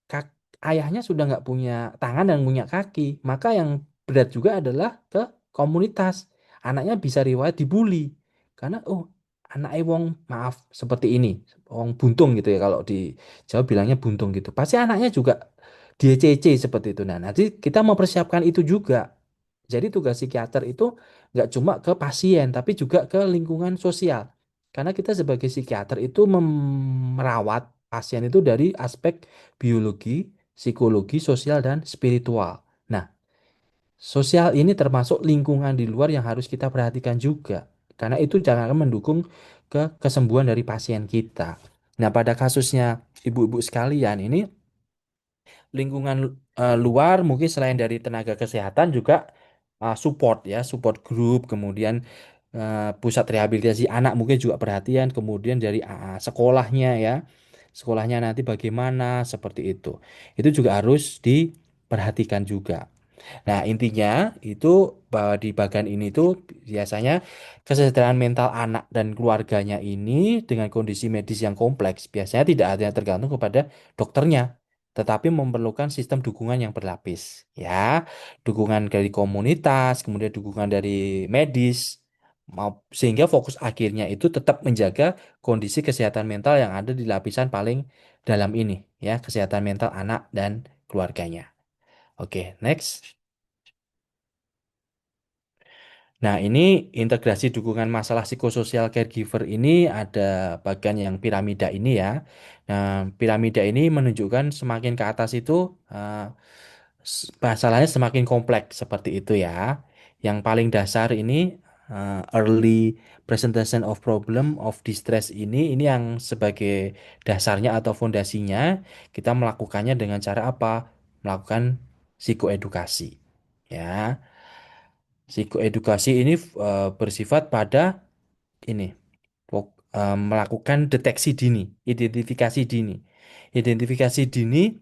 B: kak- ayahnya sudah nggak punya tangan dan punya kaki, maka yang berat juga adalah ke komunitas. Anaknya bisa riwayat dibully karena oh anak wong maaf seperti ini, wong buntung gitu ya kalau di Jawa bilangnya buntung gitu. Pasti anaknya juga DCC seperti itu. Nah, nanti kita mempersiapkan itu juga. Jadi tugas psikiater itu nggak cuma ke pasien, tapi juga ke lingkungan sosial. Karena kita sebagai psikiater itu merawat pasien itu dari aspek biologi, psikologi, sosial, dan spiritual. Nah, sosial ini termasuk lingkungan di luar yang harus kita perhatikan juga. Karena itu jangan mendukung ke kesembuhan dari pasien kita. Nah, pada kasusnya ibu-ibu sekalian, ini lingkungan luar mungkin selain dari tenaga kesehatan juga support ya, support group, kemudian pusat rehabilitasi anak mungkin juga perhatian, kemudian dari sekolahnya ya, sekolahnya nanti bagaimana seperti itu. Itu juga harus diperhatikan juga. Nah, intinya itu bahwa di bagian ini tuh biasanya kesejahteraan mental anak dan keluarganya ini dengan kondisi medis yang kompleks biasanya tidak hanya tergantung kepada dokternya, tetapi memerlukan sistem dukungan yang berlapis. Ya, dukungan dari komunitas, kemudian dukungan dari medis, sehingga fokus akhirnya itu tetap menjaga kondisi kesehatan mental yang ada di lapisan paling dalam ini, ya, kesehatan mental anak dan keluarganya. Oke, next. Nah, ini integrasi dukungan masalah psikososial caregiver ini ada bagian yang piramida ini ya. Nah, piramida ini menunjukkan semakin ke atas itu masalahnya semakin kompleks seperti itu ya. Yang paling dasar ini early presentation of problem of distress ini yang sebagai dasarnya atau fondasinya kita melakukannya dengan cara apa? Melakukan psikoedukasi. Ya, psikoedukasi ini bersifat pada ini melakukan deteksi dini, identifikasi dini. Identifikasi dini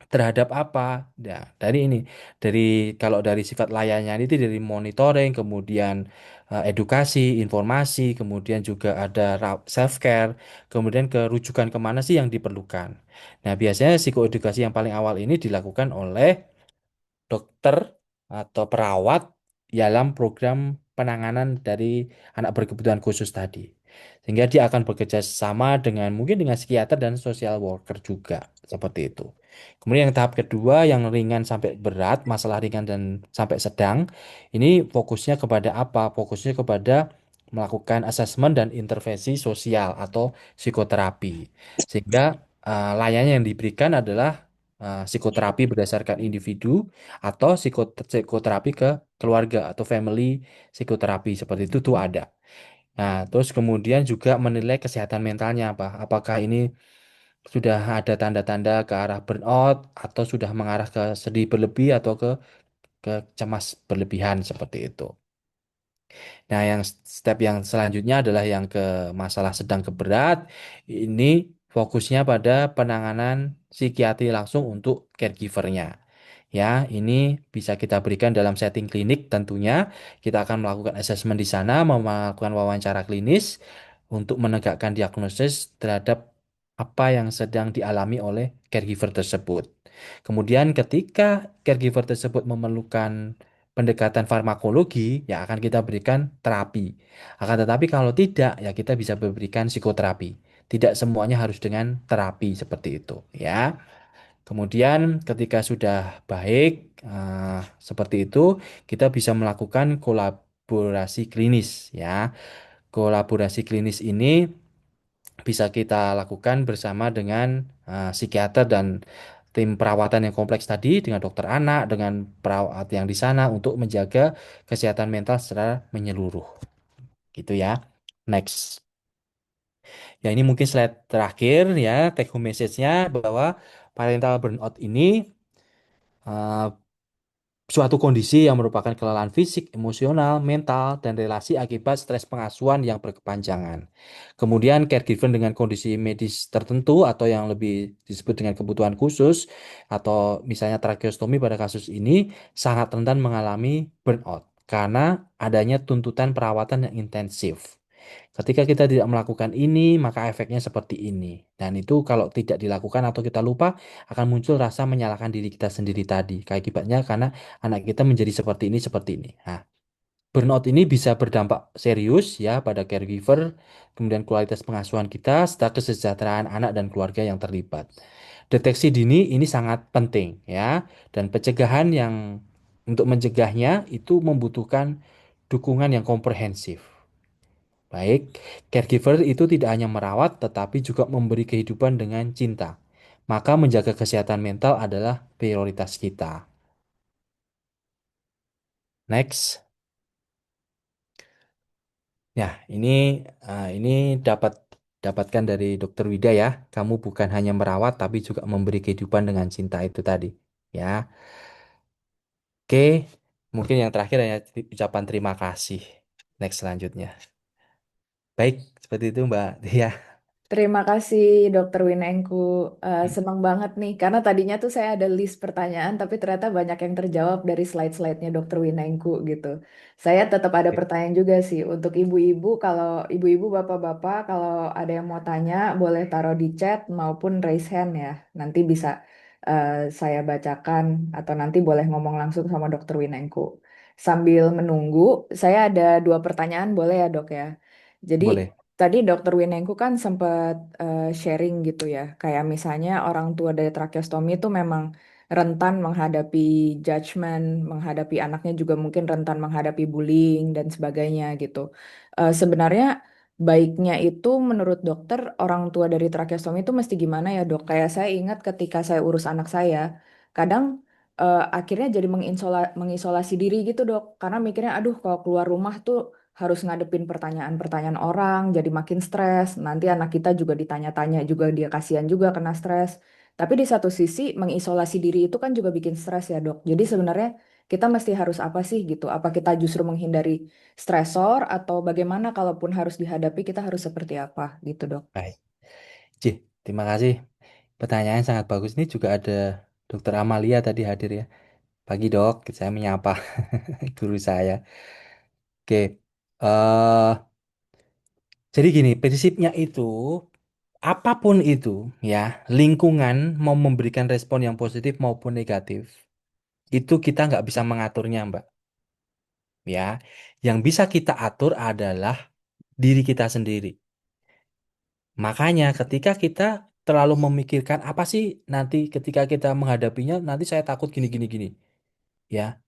B: terhadap apa? Nah, dari ini, dari kalau dari sifat layarnya itu dari monitoring, kemudian edukasi, informasi, kemudian juga ada self care, kemudian kerujukan kemana sih yang diperlukan. Nah, biasanya psikoedukasi yang paling awal ini dilakukan oleh dokter atau perawat dalam program penanganan dari anak berkebutuhan khusus tadi. Sehingga dia akan bekerja sama dengan mungkin dengan psikiater dan social worker juga seperti itu. Kemudian yang tahap kedua yang ringan sampai berat, masalah ringan dan sampai sedang, ini fokusnya kepada apa? Fokusnya kepada melakukan asesmen dan intervensi sosial atau psikoterapi. Sehingga layanan yang diberikan adalah psikoterapi berdasarkan individu atau psikoterapi ke keluarga atau family psikoterapi seperti itu tuh ada. Nah, terus kemudian juga menilai kesehatan mentalnya apa? Apakah ini sudah ada tanda-tanda ke arah burnout atau sudah mengarah ke sedih berlebih atau ke cemas berlebihan seperti itu. Nah, yang step yang selanjutnya adalah yang ke masalah sedang ke berat. Ini fokusnya pada penanganan psikiatri langsung untuk caregivernya. Ya, ini bisa kita berikan dalam setting klinik tentunya. Kita akan melakukan asesmen di sana, melakukan wawancara klinis untuk menegakkan diagnosis terhadap apa yang sedang dialami oleh caregiver tersebut. Kemudian ketika caregiver tersebut memerlukan pendekatan farmakologi, ya akan kita berikan terapi. Akan tetapi kalau tidak, ya kita bisa berikan psikoterapi. Tidak semuanya harus dengan terapi seperti itu, ya. Kemudian ketika sudah baik seperti itu, kita bisa melakukan kolaborasi klinis ya. Kolaborasi klinis ini bisa kita lakukan bersama dengan psikiater dan tim perawatan yang kompleks tadi dengan dokter anak, dengan perawat yang di sana untuk menjaga kesehatan mental secara menyeluruh. Gitu ya. Next. Ya ini mungkin slide terakhir ya, take home message-nya bahwa parental burnout ini eh, suatu kondisi yang merupakan kelelahan fisik, emosional, mental, dan relasi akibat stres pengasuhan yang berkepanjangan. Kemudian caregiver dengan kondisi medis tertentu atau yang lebih disebut dengan kebutuhan khusus atau misalnya tracheostomi pada kasus ini sangat rentan mengalami burnout karena adanya tuntutan perawatan yang intensif. Ketika kita tidak melakukan ini, maka efeknya seperti ini. Dan itu kalau tidak dilakukan atau kita lupa, akan muncul rasa menyalahkan diri kita sendiri tadi. Kayak akibatnya karena anak kita menjadi seperti ini, seperti ini. Nah, burnout ini bisa berdampak serius ya pada caregiver, kemudian kualitas pengasuhan kita, serta kesejahteraan anak dan keluarga yang terlibat. Deteksi dini ini sangat penting ya, dan pencegahan yang untuk mencegahnya itu membutuhkan dukungan yang komprehensif. Baik, caregiver itu tidak hanya merawat, tetapi juga memberi kehidupan dengan cinta. Maka menjaga kesehatan mental adalah prioritas kita. Next. Ya, ini dapat dapatkan dari Dokter Wida ya. Kamu bukan hanya merawat, tapi juga memberi kehidupan dengan cinta itu tadi. ya. Oke, mungkin yang terakhir hanya ucapan terima kasih. Next selanjutnya. Baik, seperti itu Mbak Tia.
A: Terima kasih Dokter Winengku. Senang banget nih karena tadinya tuh saya ada list pertanyaan tapi ternyata banyak yang terjawab dari slide-slide-nya Dokter Winengku gitu. Saya tetap ada
B: Oke,
A: pertanyaan juga sih untuk ibu-ibu, kalau ibu-ibu bapak-bapak kalau ada yang mau tanya boleh taruh di chat maupun raise hand ya. Nanti bisa saya bacakan atau nanti boleh ngomong langsung sama Dokter Winengku. Sambil menunggu, saya ada dua pertanyaan boleh ya Dok ya. Jadi
B: boleh.
A: tadi Dokter Winengku kan sempat sharing gitu ya, kayak misalnya orang tua dari tracheostomi itu memang rentan menghadapi judgment, menghadapi anaknya juga mungkin rentan menghadapi bullying dan sebagainya gitu. Sebenarnya baiknya itu menurut dokter orang tua dari tracheostomi itu mesti gimana ya dok? Kayak saya ingat ketika saya urus anak saya, kadang akhirnya jadi mengisolasi diri gitu dok, karena mikirnya aduh kalau keluar rumah tuh harus ngadepin pertanyaan-pertanyaan orang, jadi makin stres. Nanti anak kita juga ditanya-tanya juga dia kasihan juga kena stres. Tapi di satu sisi mengisolasi diri itu kan juga bikin stres ya dok. Jadi sebenarnya kita mesti harus apa sih gitu? Apa kita justru menghindari stresor atau bagaimana kalaupun harus dihadapi kita harus seperti apa gitu dok?
B: Baik. Cih, terima kasih. Pertanyaan sangat bagus. Ini juga ada Dokter Amalia tadi hadir ya. Pagi dok, saya menyapa guru saya. Oke, jadi gini, prinsipnya itu apapun itu ya, lingkungan mau memberikan respon yang positif maupun negatif, itu kita nggak bisa mengaturnya, Mbak. Ya, yang bisa kita atur adalah diri kita sendiri. Makanya ketika kita terlalu memikirkan apa sih nanti ketika kita menghadapinya, nanti saya takut gini gini gini. Ya,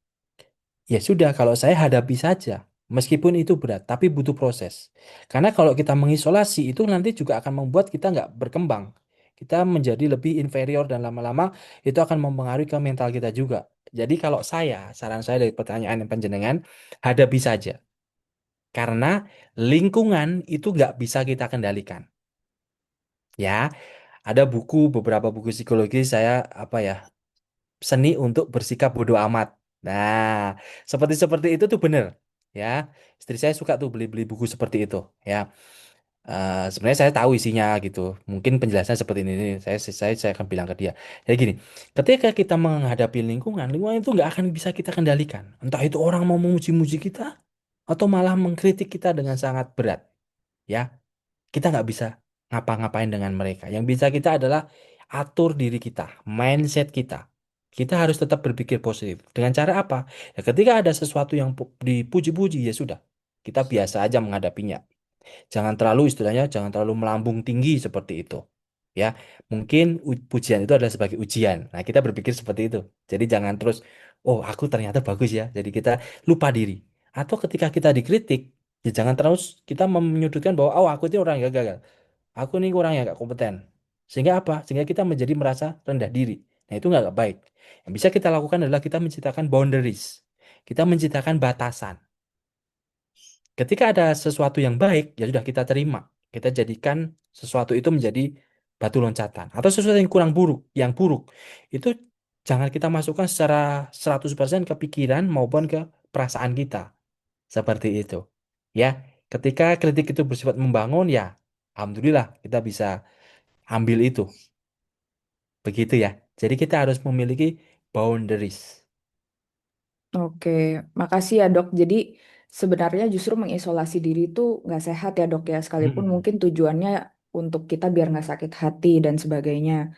B: ya sudah, kalau saya hadapi saja, meskipun itu berat, tapi butuh proses. Karena kalau kita mengisolasi itu nanti juga akan membuat kita nggak berkembang. Kita menjadi lebih inferior dan lama-lama itu akan mempengaruhi ke mental kita juga. Jadi kalau saya, saran saya dari pertanyaan yang panjenengan, hadapi saja. Karena lingkungan itu nggak bisa kita kendalikan. Ya, ada beberapa buku psikologi saya apa ya, seni untuk bersikap bodoh amat. Nah, seperti seperti itu tuh bener, ya. Istri saya suka tuh beli-beli buku seperti itu, ya. Sebenarnya saya tahu isinya gitu. Mungkin penjelasannya seperti ini. Saya akan bilang ke dia. Jadi gini, ketika kita menghadapi lingkungan, lingkungan itu nggak akan bisa kita kendalikan. Entah itu orang mau memuji-muji kita atau malah mengkritik kita dengan sangat berat, ya. Kita nggak bisa ngapa-ngapain dengan mereka. Yang bisa kita adalah atur diri kita, mindset kita. Kita harus tetap berpikir positif. Dengan cara apa? Ya, ketika ada sesuatu yang dipuji-puji, ya sudah. Kita biasa aja menghadapinya. Jangan terlalu istilahnya, jangan terlalu melambung tinggi seperti itu. Ya, mungkin pujian itu adalah sebagai ujian. Nah, kita berpikir seperti itu. Jadi jangan terus, oh aku ternyata bagus ya. Jadi kita lupa diri. Atau ketika kita dikritik, ya jangan terus kita menyudutkan bahwa oh aku itu orang yang gagal. Aku nih orang yang gak kompeten. Sehingga apa? Sehingga kita menjadi merasa rendah diri. Nah, itu nggak baik. Yang bisa kita lakukan adalah kita menciptakan boundaries. Kita menciptakan batasan. Ketika ada sesuatu yang baik, ya sudah kita terima. Kita jadikan sesuatu itu menjadi batu loncatan. Atau sesuatu yang buruk, itu jangan kita masukkan secara 100% ke pikiran maupun ke perasaan kita. Seperti itu. Ya, ketika kritik itu bersifat membangun, ya alhamdulillah kita bisa ambil itu. Begitu ya. Jadi kita harus memiliki boundaries.
A: Oke, makasih ya dok. Jadi sebenarnya justru mengisolasi diri itu nggak sehat ya dok ya. Sekalipun
B: Mm-mm.
A: mungkin tujuannya untuk kita biar nggak sakit hati dan sebagainya.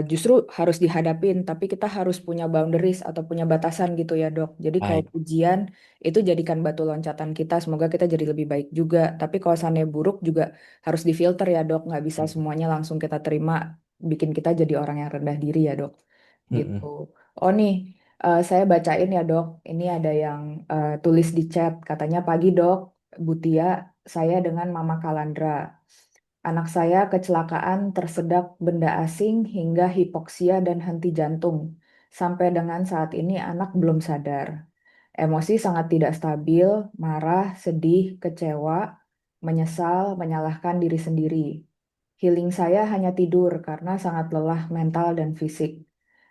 A: Justru harus dihadapin, tapi kita harus punya boundaries atau punya batasan gitu ya dok. Jadi kalau
B: Baik.
A: pujian itu jadikan batu loncatan kita. Semoga kita jadi lebih baik juga. Tapi kalau seandainya buruk juga harus difilter ya dok. Nggak bisa
B: Mm-mm.
A: semuanya langsung kita terima, bikin kita jadi orang yang rendah diri ya dok. Gitu.
B: Mm-mm.
A: Oh nih. Saya bacain ya dok, ini ada yang tulis di chat, katanya pagi dok, Bu Tia, saya dengan Mama Kalandra. Anak saya kecelakaan tersedak benda asing hingga hipoksia dan henti jantung. Sampai dengan saat ini anak belum sadar. Emosi sangat tidak stabil, marah, sedih, kecewa, menyesal, menyalahkan diri sendiri. Healing saya hanya tidur karena sangat lelah mental dan fisik.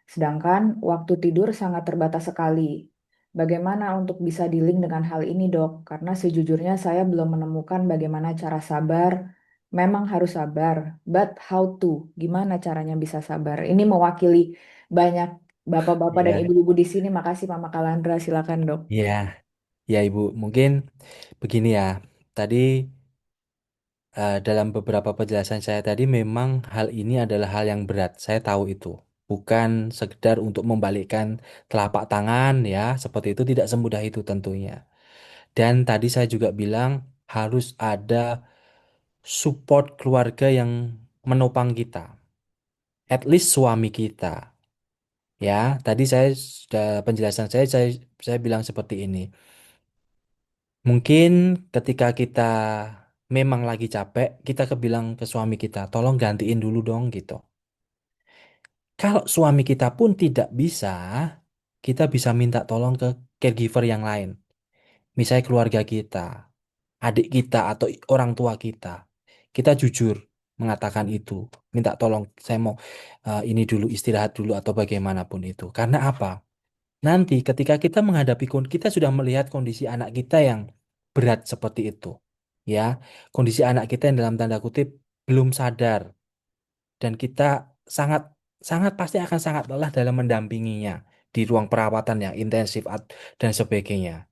A: Sedangkan waktu tidur sangat terbatas sekali. Bagaimana untuk bisa dealing dengan hal ini, Dok? Karena sejujurnya saya belum menemukan bagaimana cara sabar. Memang harus sabar, but how to? Gimana caranya bisa sabar? Ini mewakili banyak bapak-bapak dan
B: Ya,
A: ibu-ibu di sini. Makasih, Mama Kalandra. Silakan, Dok.
B: ya, ya Ibu. Mungkin begini ya. Tadi dalam beberapa penjelasan saya tadi memang hal ini adalah hal yang berat. Saya tahu itu. Bukan sekedar untuk membalikkan telapak tangan ya, seperti itu tidak semudah itu tentunya. Dan tadi saya juga bilang harus ada support keluarga yang menopang kita. At least suami kita. Ya, tadi saya sudah penjelasan saya bilang seperti ini. Mungkin ketika kita memang lagi capek, kita kebilang ke suami kita, tolong gantiin dulu dong gitu. Kalau suami kita pun tidak bisa, kita bisa minta tolong ke caregiver yang lain. Misalnya keluarga kita, adik kita atau orang tua kita. Kita jujur mengatakan itu. Minta tolong, saya mau ini dulu istirahat dulu atau bagaimanapun itu. Karena apa? Nanti ketika kita menghadapi kita sudah melihat kondisi anak kita yang berat seperti itu. Ya, kondisi anak kita yang dalam tanda kutip belum sadar dan kita sangat sangat pasti akan sangat lelah dalam mendampinginya di ruang perawatan yang intensif dan sebagainya.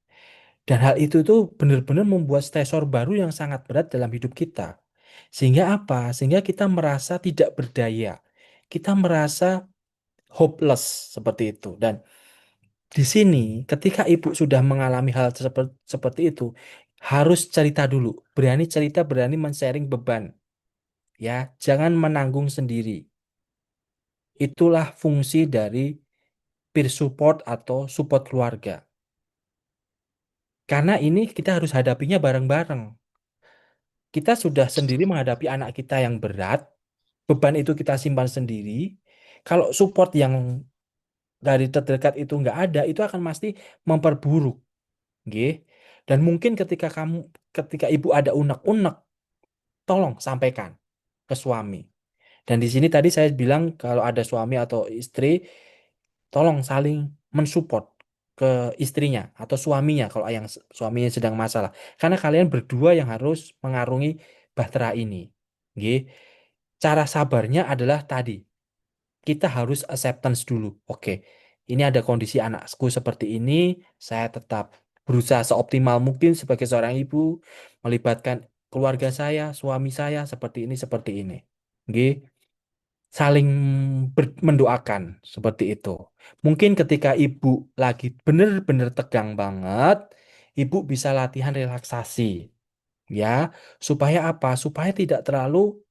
B: Dan hal itu tuh benar-benar membuat stresor baru yang sangat berat dalam hidup kita. Sehingga apa? Sehingga kita merasa tidak berdaya. Kita merasa hopeless seperti itu. Dan di sini, ketika ibu sudah mengalami hal seperti itu, harus cerita dulu. Berani cerita, berani men-sharing beban. Ya, jangan menanggung sendiri. Itulah fungsi dari peer support atau support keluarga. Karena ini kita harus hadapinya bareng-bareng. Kita sudah sendiri menghadapi anak kita yang berat, beban itu kita simpan sendiri. Kalau support yang dari terdekat itu nggak ada, itu akan pasti memperburuk. Nggih. Dan mungkin ketika ibu ada unek-unek, tolong sampaikan ke suami. Dan di sini tadi saya bilang kalau ada suami atau istri, tolong saling mensupport ke istrinya atau suaminya kalau yang suaminya sedang masalah. Karena kalian berdua yang harus mengarungi bahtera ini. Nggih. Cara sabarnya adalah tadi, kita harus acceptance dulu. Oke, ini ada kondisi anakku seperti ini, saya tetap berusaha seoptimal mungkin sebagai seorang ibu, melibatkan keluarga saya, suami saya seperti ini. Nggih, saling mendoakan seperti itu. Mungkin ketika ibu lagi benar-benar tegang banget, ibu bisa latihan relaksasi, ya, supaya apa? Supaya tidak terlalu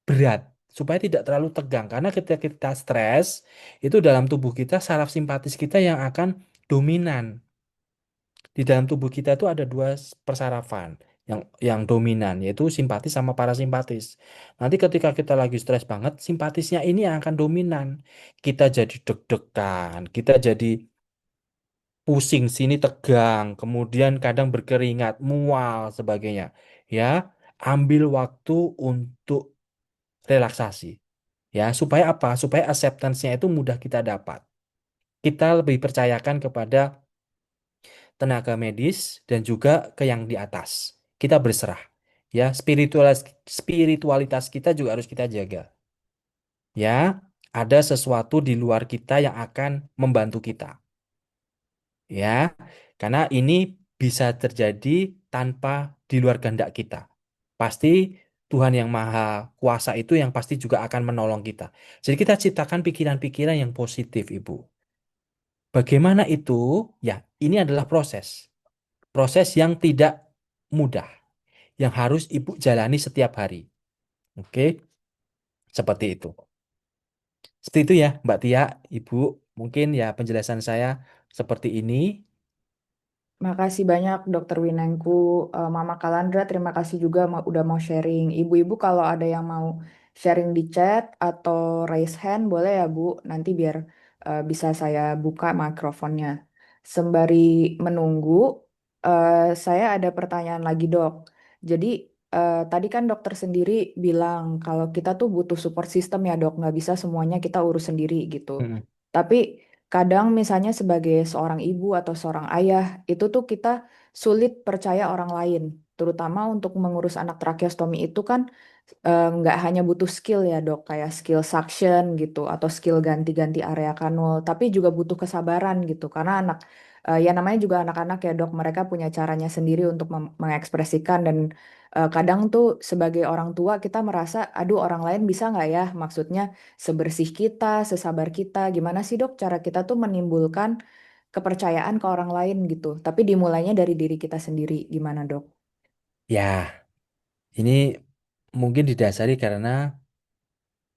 B: berat, supaya tidak terlalu tegang. Karena ketika kita stres, itu dalam tubuh kita saraf simpatis kita yang akan dominan. Di dalam tubuh kita itu ada dua persarafan yang dominan, yaitu simpatis sama parasimpatis. Nanti ketika kita lagi stres banget, simpatisnya ini yang akan dominan. Kita jadi deg-degan, kita jadi pusing sini tegang, kemudian kadang berkeringat, mual sebagainya. Ya, ambil waktu untuk relaksasi. Ya, supaya apa? Supaya acceptance-nya itu mudah kita dapat. Kita lebih percayakan kepada tenaga medis dan juga ke yang di atas. Kita berserah. Ya, spiritualitas kita juga harus kita jaga. Ya, ada sesuatu di luar kita yang akan membantu kita. Ya, karena ini bisa terjadi tanpa di luar kehendak kita. Pasti Tuhan yang Maha Kuasa itu yang pasti juga akan menolong kita. Jadi kita ciptakan pikiran-pikiran yang positif, Ibu. Bagaimana itu? Ya, ini adalah proses. Proses yang tidak mudah, yang harus Ibu jalani setiap hari. Oke, seperti itu. Seperti itu ya, Mbak Tia, Ibu. Mungkin ya penjelasan saya seperti ini.
A: Makasih banyak Dokter Winengku, Mama Kalandra, terima kasih juga udah mau sharing. Ibu-ibu kalau ada yang mau sharing di chat atau raise hand boleh ya Bu, nanti biar bisa saya buka mikrofonnya. Sembari menunggu, saya ada pertanyaan lagi Dok. Jadi tadi kan dokter sendiri bilang kalau kita tuh butuh support system ya Dok, nggak bisa semuanya kita urus sendiri gitu.
B: Mm-mm.
A: Tapi kadang misalnya sebagai seorang ibu atau seorang ayah, itu tuh kita sulit percaya orang lain. Terutama untuk mengurus anak tracheostomi itu kan nggak hanya butuh skill ya dok, kayak skill suction gitu, atau skill ganti-ganti area kanul, tapi juga butuh kesabaran gitu. Karena ya namanya juga anak-anak ya dok, mereka punya caranya sendiri untuk mengekspresikan dan kadang tuh sebagai orang tua kita merasa, aduh orang lain bisa nggak ya? Maksudnya sebersih kita, sesabar kita, gimana sih dok cara kita tuh menimbulkan kepercayaan ke orang lain gitu. Tapi dimulainya dari diri kita sendiri, gimana dok?
B: Ya, ini mungkin didasari karena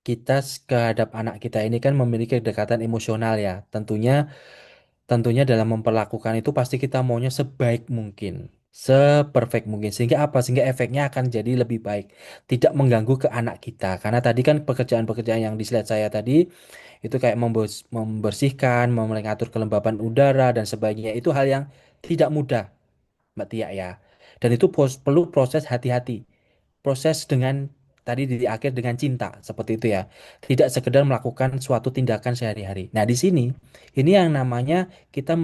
B: kita kehadap anak kita ini kan memiliki kedekatan emosional ya. Tentunya dalam memperlakukan itu pasti kita maunya sebaik mungkin, seperfect mungkin. Sehingga apa? Sehingga efeknya akan jadi lebih baik, tidak mengganggu ke anak kita. Karena tadi kan pekerjaan-pekerjaan yang di slide saya tadi itu kayak membersihkan, mengatur kelembapan udara dan sebagainya. Itu hal yang tidak mudah, Mbak Tia ya. Dan itu perlu proses hati-hati. Proses dengan tadi di akhir dengan cinta seperti itu ya. Tidak sekedar melakukan suatu tindakan sehari-hari. Nah, di sini ini yang namanya kita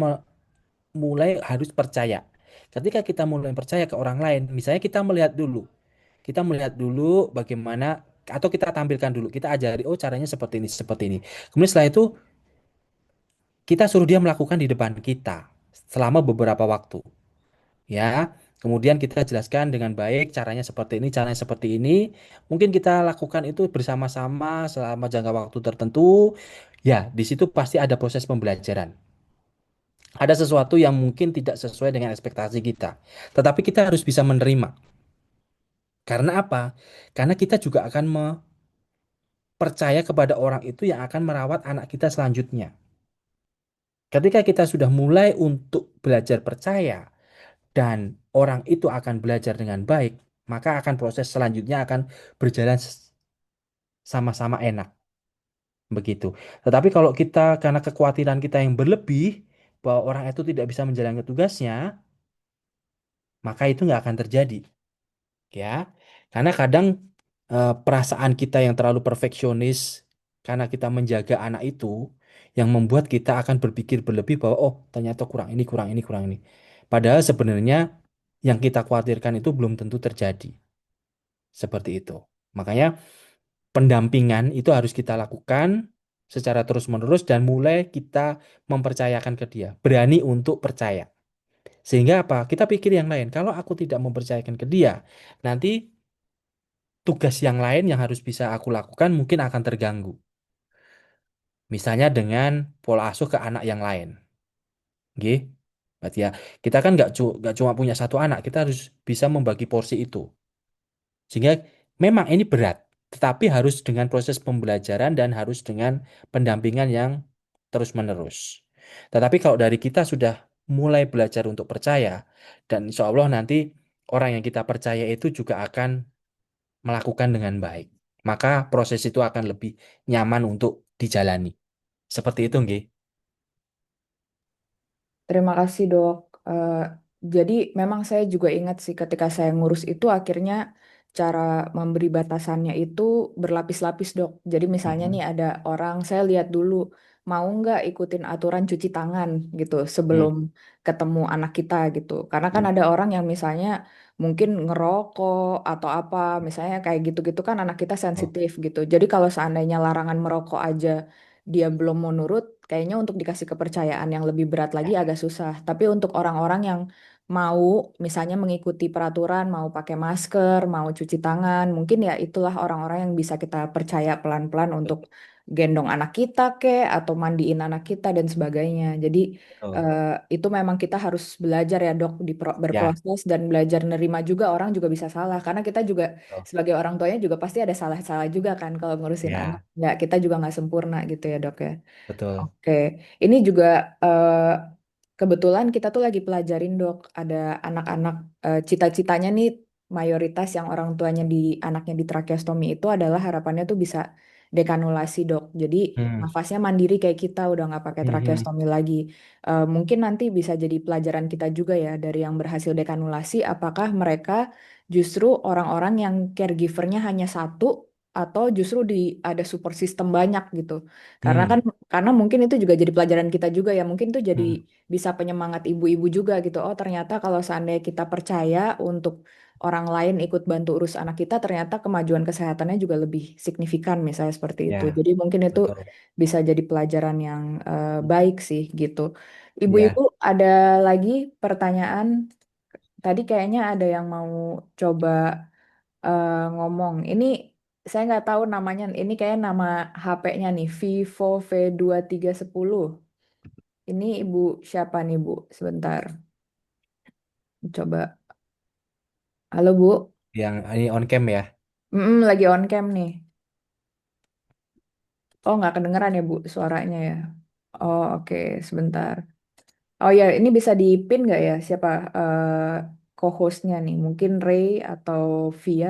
B: mulai harus percaya. Ketika kita mulai percaya ke orang lain, misalnya kita melihat dulu bagaimana atau kita tampilkan dulu, kita ajari oh caranya seperti ini, seperti ini. Kemudian setelah itu kita suruh dia melakukan di depan kita selama beberapa waktu, ya. Kemudian kita jelaskan dengan baik caranya seperti ini, caranya seperti ini. Mungkin kita lakukan itu bersama-sama selama jangka waktu tertentu. Ya, di situ pasti ada proses pembelajaran. Ada sesuatu yang mungkin tidak sesuai dengan ekspektasi kita. Tetapi kita harus bisa menerima. Karena apa? Karena kita juga akan percaya kepada orang itu yang akan merawat anak kita selanjutnya. Ketika kita sudah mulai untuk belajar percaya dan orang itu akan belajar dengan baik, maka akan proses selanjutnya akan berjalan sama-sama enak. Begitu. Tetapi kalau kita karena kekhawatiran kita yang berlebih bahwa orang itu tidak bisa menjalankan tugasnya, maka itu nggak akan terjadi. Ya, karena kadang perasaan kita yang terlalu perfeksionis karena kita menjaga anak itu yang membuat kita akan berpikir berlebih bahwa oh ternyata kurang ini kurang ini kurang ini. Padahal sebenarnya yang kita khawatirkan itu belum tentu terjadi seperti itu. Makanya pendampingan itu harus kita lakukan secara terus-menerus dan mulai kita mempercayakan ke dia, berani untuk percaya. Sehingga apa? Kita pikir yang lain. Kalau aku tidak mempercayakan ke dia, nanti tugas yang lain yang harus bisa aku lakukan mungkin akan terganggu. Misalnya dengan pola asuh ke anak yang lain. Nggih. Berarti ya, kita kan nggak cuma punya satu anak, kita harus bisa membagi porsi itu. Sehingga memang ini berat, tetapi harus dengan proses pembelajaran dan harus dengan pendampingan yang terus-menerus. Tetapi kalau dari kita sudah mulai belajar untuk percaya, dan insya Allah nanti orang yang kita percaya itu juga akan melakukan dengan baik. Maka proses itu akan lebih nyaman untuk dijalani. Seperti itu, nggih.
A: Terima kasih dok. Jadi memang saya juga ingat sih ketika saya ngurus itu akhirnya cara memberi batasannya itu berlapis-lapis dok. Jadi misalnya nih
B: Mhm.
A: ada orang, saya lihat dulu mau nggak ikutin aturan cuci tangan gitu sebelum
B: Hmm.
A: ketemu anak kita gitu. Karena kan
B: Hmm.
A: ada orang yang misalnya mungkin ngerokok atau apa, misalnya kayak gitu-gitu kan anak kita
B: Oh,
A: sensitif gitu. Jadi kalau seandainya larangan merokok aja dia belum mau nurut, kayaknya untuk dikasih kepercayaan yang lebih berat lagi agak susah. Tapi untuk orang-orang yang mau, misalnya mengikuti peraturan, mau pakai masker, mau cuci tangan, mungkin ya itulah orang-orang yang bisa kita percaya pelan-pelan untuk gendong anak kita atau mandiin anak kita dan sebagainya. Jadi
B: betul.
A: eh, itu memang kita harus belajar ya dok,
B: Ya,
A: berproses dan belajar nerima juga orang juga bisa salah. Karena kita juga
B: betul.
A: sebagai orang tuanya juga pasti ada salah-salah juga kan kalau ngurusin anak.
B: Ya,
A: Nggak, kita juga nggak sempurna gitu ya dok ya.
B: betul.
A: Oke, ini juga kebetulan kita tuh lagi pelajarin dok, ada anak-anak cita-citanya nih mayoritas yang orang tuanya di anaknya di tracheostomi itu adalah harapannya tuh bisa dekanulasi dok. Jadi
B: Hmm.
A: nafasnya mandiri kayak kita udah nggak pakai
B: Mhm.
A: tracheostomi lagi. Mungkin nanti bisa jadi pelajaran kita juga ya dari yang berhasil dekanulasi, apakah mereka justru orang-orang yang caregivernya hanya satu atau justru ada support system banyak gitu. Karena kan
B: Hmm.
A: karena mungkin itu juga jadi pelajaran kita juga ya. Mungkin itu jadi
B: Hmm.
A: bisa penyemangat ibu-ibu juga gitu. Oh, ternyata kalau seandainya kita percaya untuk orang lain ikut bantu urus anak kita, ternyata kemajuan kesehatannya juga lebih signifikan misalnya seperti itu.
B: Ya,
A: Jadi mungkin itu
B: betul.
A: bisa jadi pelajaran yang baik sih gitu. Ibu-ibu
B: Ya,
A: ada lagi pertanyaan? Tadi kayaknya ada yang mau coba ngomong. Ini saya nggak tahu namanya. Ini kayak nama HP-nya nih, Vivo V2310. Ini ibu siapa nih bu? Sebentar, coba. Halo bu.
B: yang ini on cam ya.
A: Lagi on cam nih. Oh nggak kedengeran ya bu suaranya ya. Oh oke, sebentar. Oh ya, ini bisa dipin nggak ya siapa co-hostnya nih? Mungkin Ray atau Via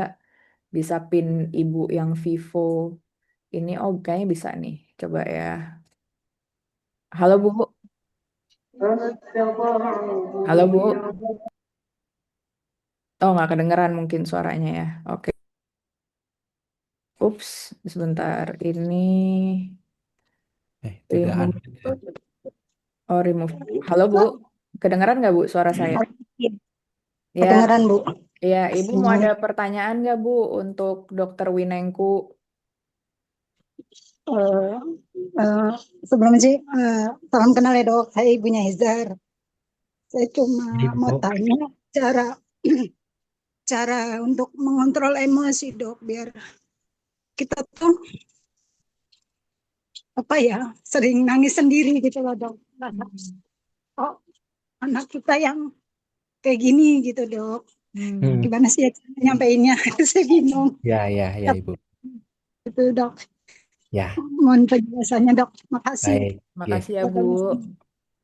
A: bisa pin ibu yang Vivo ini. Oh kayaknya bisa nih. Coba ya. Halo bu. Halo Bu. Oh, nggak kedengeran mungkin suaranya ya. Oke. Ups, sebentar. Ini
B: Tidak
A: remove.
B: unmute ya.
A: Oh, remove. Halo Bu. Kedengeran nggak Bu suara saya?
C: Iya,
A: Ya,
C: kedengeran, Bu.
A: ya. Ibu mau
C: Hmm,
A: ada pertanyaan nggak Bu untuk Dokter Winengku?
C: eh, eh, sebelumnya sih, salam kenal ya dok, saya ibunya Hizar. Saya cuma
B: Ini
C: mau
B: Bu.
C: tanya cara cara untuk mengontrol emosi dok, biar kita tuh apa ya sering nangis sendiri gitu loh dok. Rasa,
A: Hmm.
C: oh anak kita yang kayak gini gitu dok.
B: Hmm.
C: Gimana sih ya cara nyampeinnya? Saya bingung.
B: Ya, ya, ya Ibu.
C: Itu dok.
B: Ya,
C: Mohon penjelasannya dok. Makasih.
B: baik. Oke.
A: Makasih ya Bu.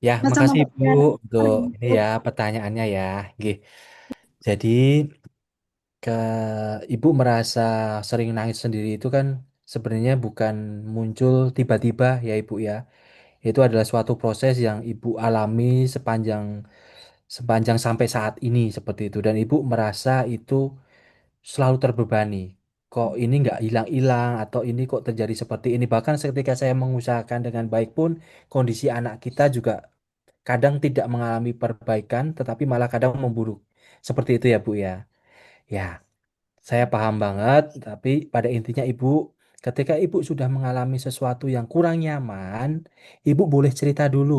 B: Ya,
C: Sama
B: makasih
C: Mbak
B: Ibu
C: Tiara.
B: untuk ini ya pertanyaannya ya. Oke. Jadi ke Ibu merasa sering nangis sendiri itu kan sebenarnya bukan muncul tiba-tiba ya Ibu ya. Itu adalah suatu proses yang Ibu alami sepanjang sepanjang sampai saat ini seperti itu dan Ibu merasa itu selalu terbebani. Kok ini nggak hilang-hilang atau ini kok terjadi seperti ini. Bahkan ketika saya mengusahakan dengan baik pun kondisi anak kita juga kadang tidak mengalami perbaikan tetapi malah kadang memburuk. Seperti itu ya Bu ya. Ya, saya paham banget, tapi pada intinya Ibu, ketika Ibu sudah mengalami sesuatu yang kurang nyaman, Ibu boleh cerita dulu,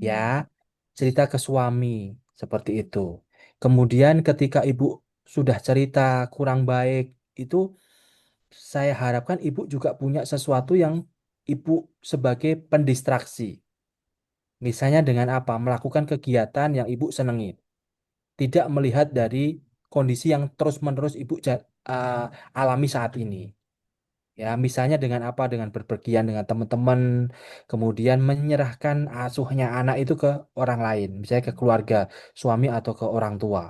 B: ya,
A: Hmm.
B: cerita ke suami, seperti itu. Kemudian ketika Ibu sudah cerita kurang baik, itu saya harapkan Ibu juga punya sesuatu yang Ibu sebagai pendistraksi. Misalnya dengan apa? Melakukan kegiatan yang Ibu senangi. Tidak melihat dari kondisi yang terus-menerus Ibu alami saat ini. Ya, misalnya dengan apa? Dengan berpergian dengan teman-teman, kemudian menyerahkan asuhnya anak itu ke orang lain, misalnya ke keluarga, suami atau ke orang tua.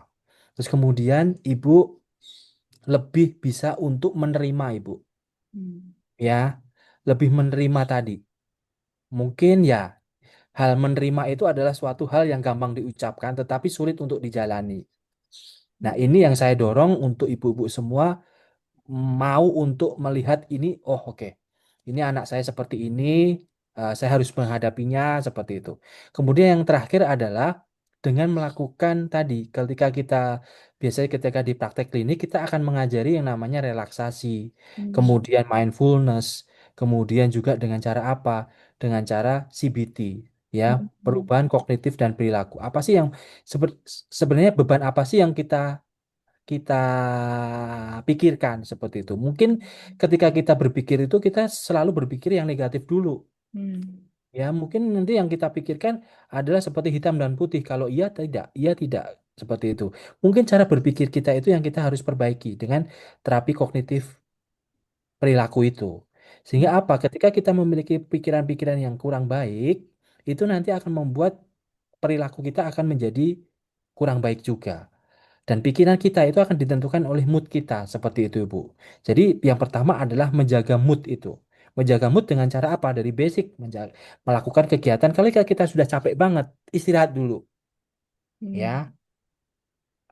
B: Terus kemudian ibu lebih bisa untuk menerima ibu,
A: Hmm.
B: ya, lebih menerima tadi. Mungkin ya, hal menerima itu adalah suatu hal yang gampang diucapkan, tetapi sulit untuk dijalani. Nah, ini yang saya dorong untuk ibu-ibu semua mau untuk melihat ini, oh oke, ini anak saya seperti ini, saya harus menghadapinya seperti itu. Kemudian yang terakhir adalah dengan melakukan tadi, ketika kita biasanya ketika di praktek klinik kita akan mengajari yang namanya relaksasi,
A: Hmm.
B: kemudian mindfulness, kemudian juga dengan cara apa? Dengan cara CBT, ya,
A: Hmm.
B: perubahan kognitif dan perilaku. Apa sih yang sebenarnya beban apa sih yang kita pikirkan seperti itu. Mungkin ketika kita berpikir itu kita selalu berpikir yang negatif dulu.
A: Hmm.
B: Ya, mungkin nanti yang kita pikirkan adalah seperti hitam dan putih. Kalau iya tidak seperti itu. Mungkin cara berpikir kita itu yang kita harus perbaiki dengan terapi kognitif perilaku itu. Sehingga
A: Hmm.
B: apa? Ketika kita memiliki pikiran-pikiran yang kurang baik, itu nanti akan membuat perilaku kita akan menjadi kurang baik juga. Dan pikiran kita itu akan ditentukan oleh mood kita, seperti itu, Ibu. Jadi yang pertama adalah menjaga mood itu. Menjaga mood dengan cara apa? Dari basic, melakukan kegiatan. Kalau kita sudah capek banget, istirahat dulu,
A: Hmm.
B: ya.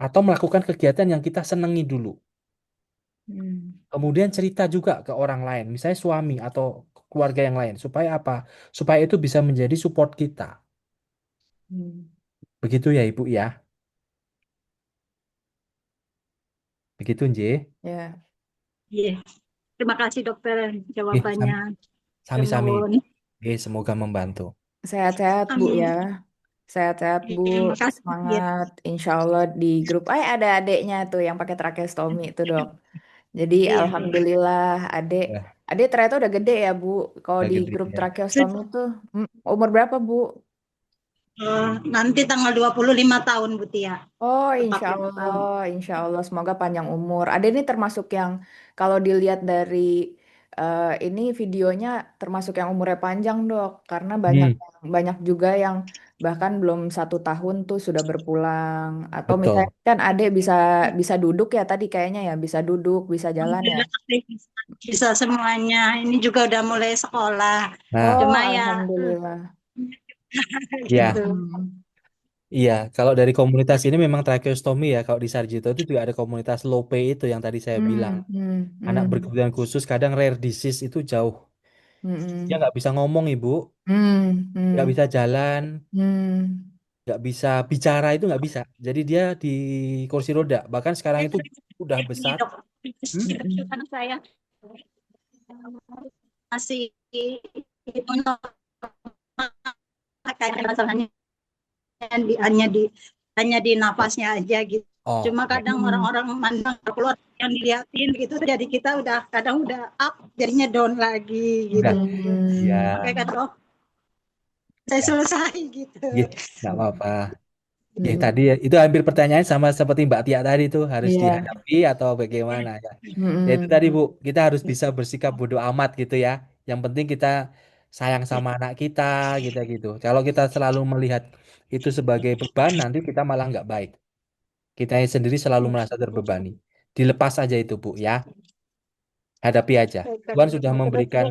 B: Atau melakukan kegiatan yang kita senangi dulu.
A: Hmm.
B: Kemudian cerita juga ke orang lain, misalnya suami atau keluarga yang lain, supaya apa? Supaya itu bisa menjadi support kita.
A: Hmm.
B: Begitu ya, Ibu ya. Begitu, Nje.
A: Ya,
C: Iya, terima kasih dokter
B: Oke,
C: jawabannya.
B: sami-sami.
C: Nuwun.
B: Oke, semoga membantu.
A: sehat-sehat Bu ya.
C: Amin.
A: Sehat-sehat Bu,
C: Terima kasih. Ya.
A: semangat. Insya Allah di grup, ada adeknya tuh yang pakai tracheostomy itu dok. Jadi
C: Iya.
A: alhamdulillah adek,
B: Ya,
A: adek ternyata udah gede ya Bu. Kalau
B: udah
A: di
B: gede
A: grup
B: ya.
A: tracheostomy tuh umur berapa Bu?
C: Nanti tanggal 25 tahun Bu Tia.
A: Oh,
C: Tepat 5 tahun.
A: insya Allah, semoga panjang umur. Ada ini termasuk yang kalau dilihat dari ini videonya termasuk yang umurnya panjang dok, karena banyak
B: Hmm,
A: banyak juga yang bahkan belum 1 tahun tuh sudah berpulang. Atau misalnya
B: betul.
A: kan adek bisa bisa duduk ya tadi kayaknya ya bisa duduk, bisa jalan ya.
C: Alhamdulillah bisa semuanya. Ini juga udah mulai sekolah.
B: Nah,
A: Oh,
C: Cuma ya
A: alhamdulillah.
C: gitu.
B: ya,
A: Mm-mm.
B: iya. Kalau dari komunitas ini memang tracheostomy ya. Kalau di Sarjito itu juga ada komunitas LOPE itu yang tadi saya bilang.
A: Mm, mm,
B: Anak
A: mm,
B: berkebutuhan khusus kadang rare disease itu jauh. Dia
A: mm,
B: nggak bisa ngomong, Ibu.
A: mm,
B: Nggak
A: mm,
B: bisa jalan.
A: mm,
B: Nggak bisa bicara itu nggak bisa. Jadi dia di kursi roda. Bahkan sekarang itu udah
C: Ini
B: besar.
C: dok,
B: Hmm?
A: mm,
C: anak saya masih kayaknya masalahnya hanya di nafasnya aja gitu. Cuma
B: Oke.
C: kadang
A: mm.
C: orang-orang mandang keluar yang diliatin gitu, jadi kita udah kadang udah up, jadinya down lagi gitu.
B: Udah. Ya,
C: Makanya kata oh saya
B: ya.
C: selesai gitu.
B: Ya, nggak apa-apa. Ya
A: Mm,
B: tadi ya, itu hampir pertanyaan sama seperti Mbak Tia tadi itu harus
A: iya.
B: dihadapi atau bagaimana ya. Ya itu
A: Mm-mm.
B: tadi Bu, kita harus bisa bersikap bodo amat gitu ya. Yang penting kita sayang sama anak kita gitu gitu. Kalau kita selalu melihat itu sebagai beban, nanti kita malah nggak baik. Kita sendiri selalu merasa terbebani. Dilepas aja itu Bu ya. Hadapi aja. Tuhan sudah memberikan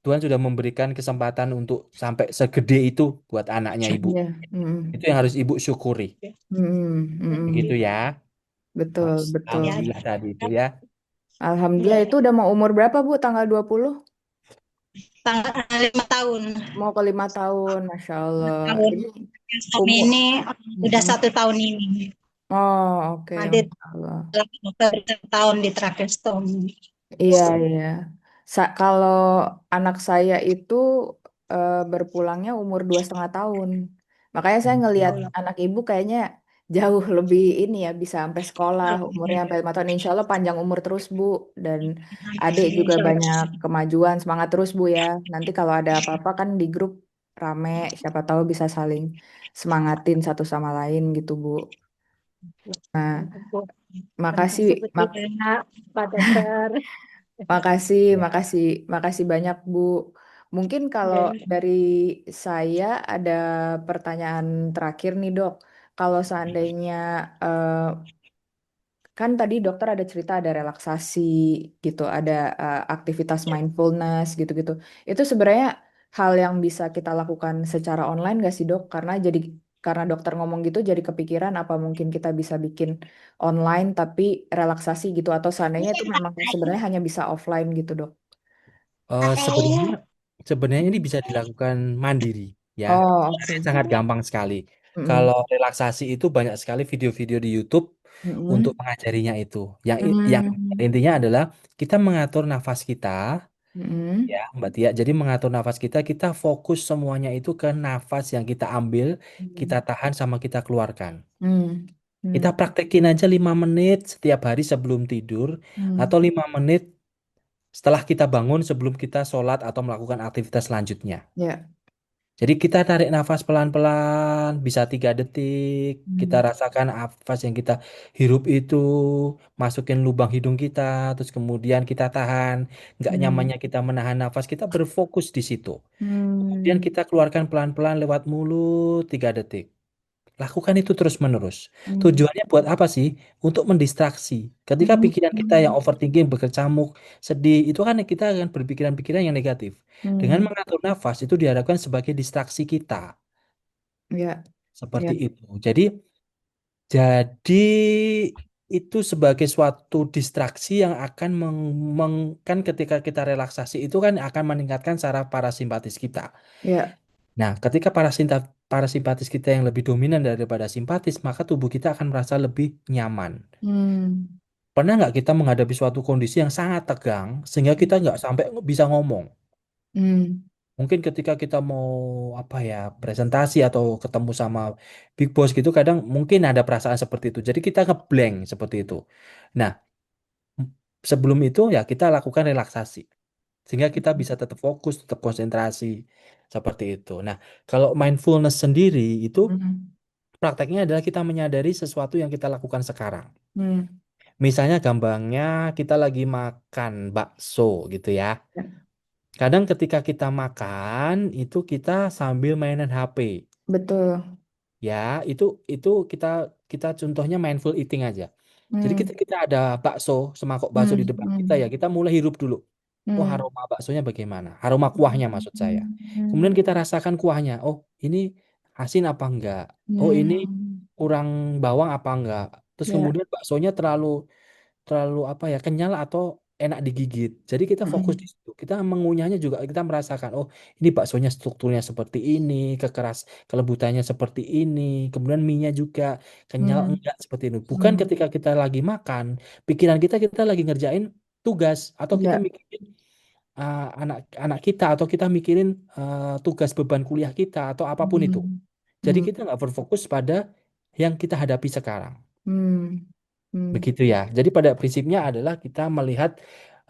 B: Tuhan sudah memberikan kesempatan untuk sampai segede itu buat anaknya Ibu.
A: Iya.
B: Itu
A: Mm-mm.
B: yang harus Ibu syukuri.
A: Mm-mm.
B: Begitu
A: Mm-mm.
B: ya.
A: Betul, betul.
C: Ya,
B: Alhamdulillah tadi itu ya.
A: Alhamdulillah
C: ya,
A: itu udah mau umur berapa Bu? Tanggal 20?
C: tanggal 5 tahun.
A: Mau ke 5 tahun, Masya Allah.
C: Tahun
A: Ini
C: kami
A: umur.
C: ini udah
A: Mm-mm.
C: 1 tahun ini.
A: Oh, oke.
C: Adit
A: Masya Allah.
C: 8 tahun di tracheostomy.
A: Iya, iya. Kalau anak saya itu berpulangnya umur 2,5 tahun. Makanya saya ngelihat anak ibu kayaknya jauh lebih ini ya, bisa sampai sekolah, umurnya sampai 5 tahun. Insya Allah panjang umur terus, Bu. Dan adik juga banyak kemajuan, semangat terus, Bu ya. Nanti kalau ada apa-apa kan di grup rame, siapa tahu bisa saling semangatin satu sama lain gitu, Bu. Nah,
C: Terima
A: makasih,
C: kasih Bu Tia, Pak Dokter.
A: makasih,
B: Ya.
A: makasih, makasih banyak, Bu. Mungkin kalau
C: Ya.
A: dari saya ada pertanyaan terakhir nih, Dok. Kalau seandainya eh, kan tadi dokter ada cerita ada relaksasi gitu, ada aktivitas mindfulness gitu-gitu. Itu sebenarnya hal yang bisa kita lakukan secara online gak sih, Dok? Karena dokter ngomong gitu jadi kepikiran apa mungkin kita bisa bikin online tapi relaksasi gitu atau seandainya itu memang sebenarnya hanya bisa offline gitu, Dok.
B: Sebenarnya sebenarnya ini bisa dilakukan mandiri ya.
A: Oh, oke.
B: Caranya sangat gampang sekali.
A: Mm-mm.
B: Kalau relaksasi itu banyak sekali video-video di YouTube untuk
A: Mm-mm.
B: mengajarinya itu. Yang
A: Mm.
B: intinya adalah kita mengatur nafas kita ya,
A: Mm-mm.
B: Mbak Tia. Jadi mengatur nafas kita, kita fokus semuanya itu ke nafas yang kita ambil, kita
A: Mm.
B: tahan sama kita keluarkan.
A: Mm.
B: Kita
A: Mm.
B: praktekin aja 5 menit setiap hari sebelum tidur
A: Mm.
B: atau 5 menit setelah kita bangun sebelum kita sholat atau melakukan aktivitas selanjutnya.
A: Ya.
B: Jadi kita tarik nafas pelan-pelan, bisa 3 detik. Kita
A: Mm.
B: rasakan nafas yang kita hirup itu masukin lubang hidung kita, terus kemudian kita tahan. Nggak
A: Mm.
B: nyamannya kita menahan nafas, kita berfokus di situ. Kemudian
A: Hmm,
B: kita keluarkan pelan-pelan lewat mulut 3 detik. Lakukan itu terus-menerus.
A: hmm,
B: Tujuannya buat apa sih? Untuk mendistraksi. Ketika
A: hmm,
B: pikiran kita yang overthinking, berkecamuk, sedih, itu kan kita akan berpikiran-pikiran yang negatif. Dengan
A: hmm,
B: mengatur nafas itu diharapkan sebagai distraksi kita.
A: ya,
B: Seperti
A: ya,
B: itu. Jadi itu sebagai suatu distraksi yang akan kan ketika kita relaksasi itu kan akan meningkatkan saraf parasimpatis kita.
A: Ya.
B: Nah, ketika parasimpatis kita yang lebih dominan daripada simpatis, maka tubuh kita akan merasa lebih nyaman.
A: Hmm.
B: Pernah nggak kita menghadapi suatu kondisi yang sangat tegang sehingga kita nggak sampai bisa ngomong?
A: Hmm.
B: Mungkin ketika kita mau apa ya presentasi atau ketemu sama big boss gitu, kadang mungkin ada perasaan seperti itu. Jadi kita ngeblank seperti itu. Nah, m- sebelum itu ya kita lakukan relaksasi sehingga kita bisa tetap fokus, tetap konsentrasi seperti itu. Nah, kalau mindfulness sendiri itu
A: Hmm.
B: prakteknya adalah kita menyadari sesuatu yang kita lakukan sekarang.
A: Hmm.
B: Misalnya gampangnya kita lagi makan bakso gitu ya.
A: Ya.
B: Kadang ketika kita makan itu kita sambil mainan HP.
A: Betul.
B: Ya, itu kita kita contohnya mindful eating aja. Jadi
A: Hmm.
B: kita ada bakso, semangkok bakso
A: Hmm.
B: di depan kita ya,
A: Hmm.
B: kita mulai hirup dulu. Oh,
A: Hmm.
B: aroma baksonya bagaimana? Aroma kuahnya maksud saya. Kemudian kita rasakan kuahnya. Oh, ini asin apa enggak? Oh, ini
A: Hmm.
B: kurang bawang apa enggak? Terus
A: Ya.
B: kemudian baksonya terlalu terlalu apa ya kenyal atau enak digigit. Jadi kita fokus di
A: Hmm.
B: situ. Kita mengunyahnya juga kita merasakan, oh ini baksonya strukturnya seperti ini, kelembutannya seperti ini, kemudian mie-nya juga kenyal
A: Hmm.
B: enggak seperti ini. Bukan
A: Hmm.
B: ketika kita lagi makan, pikiran kita lagi ngerjain tugas atau kita
A: Ya.
B: mikirin anak-anak kita atau kita mikirin tugas beban kuliah kita atau apapun itu.
A: Hmm.
B: Jadi
A: Hmm.
B: kita nggak berfokus pada yang kita hadapi sekarang.
A: Hmm. Hmm.
B: Begitu ya. Jadi pada prinsipnya adalah kita melihat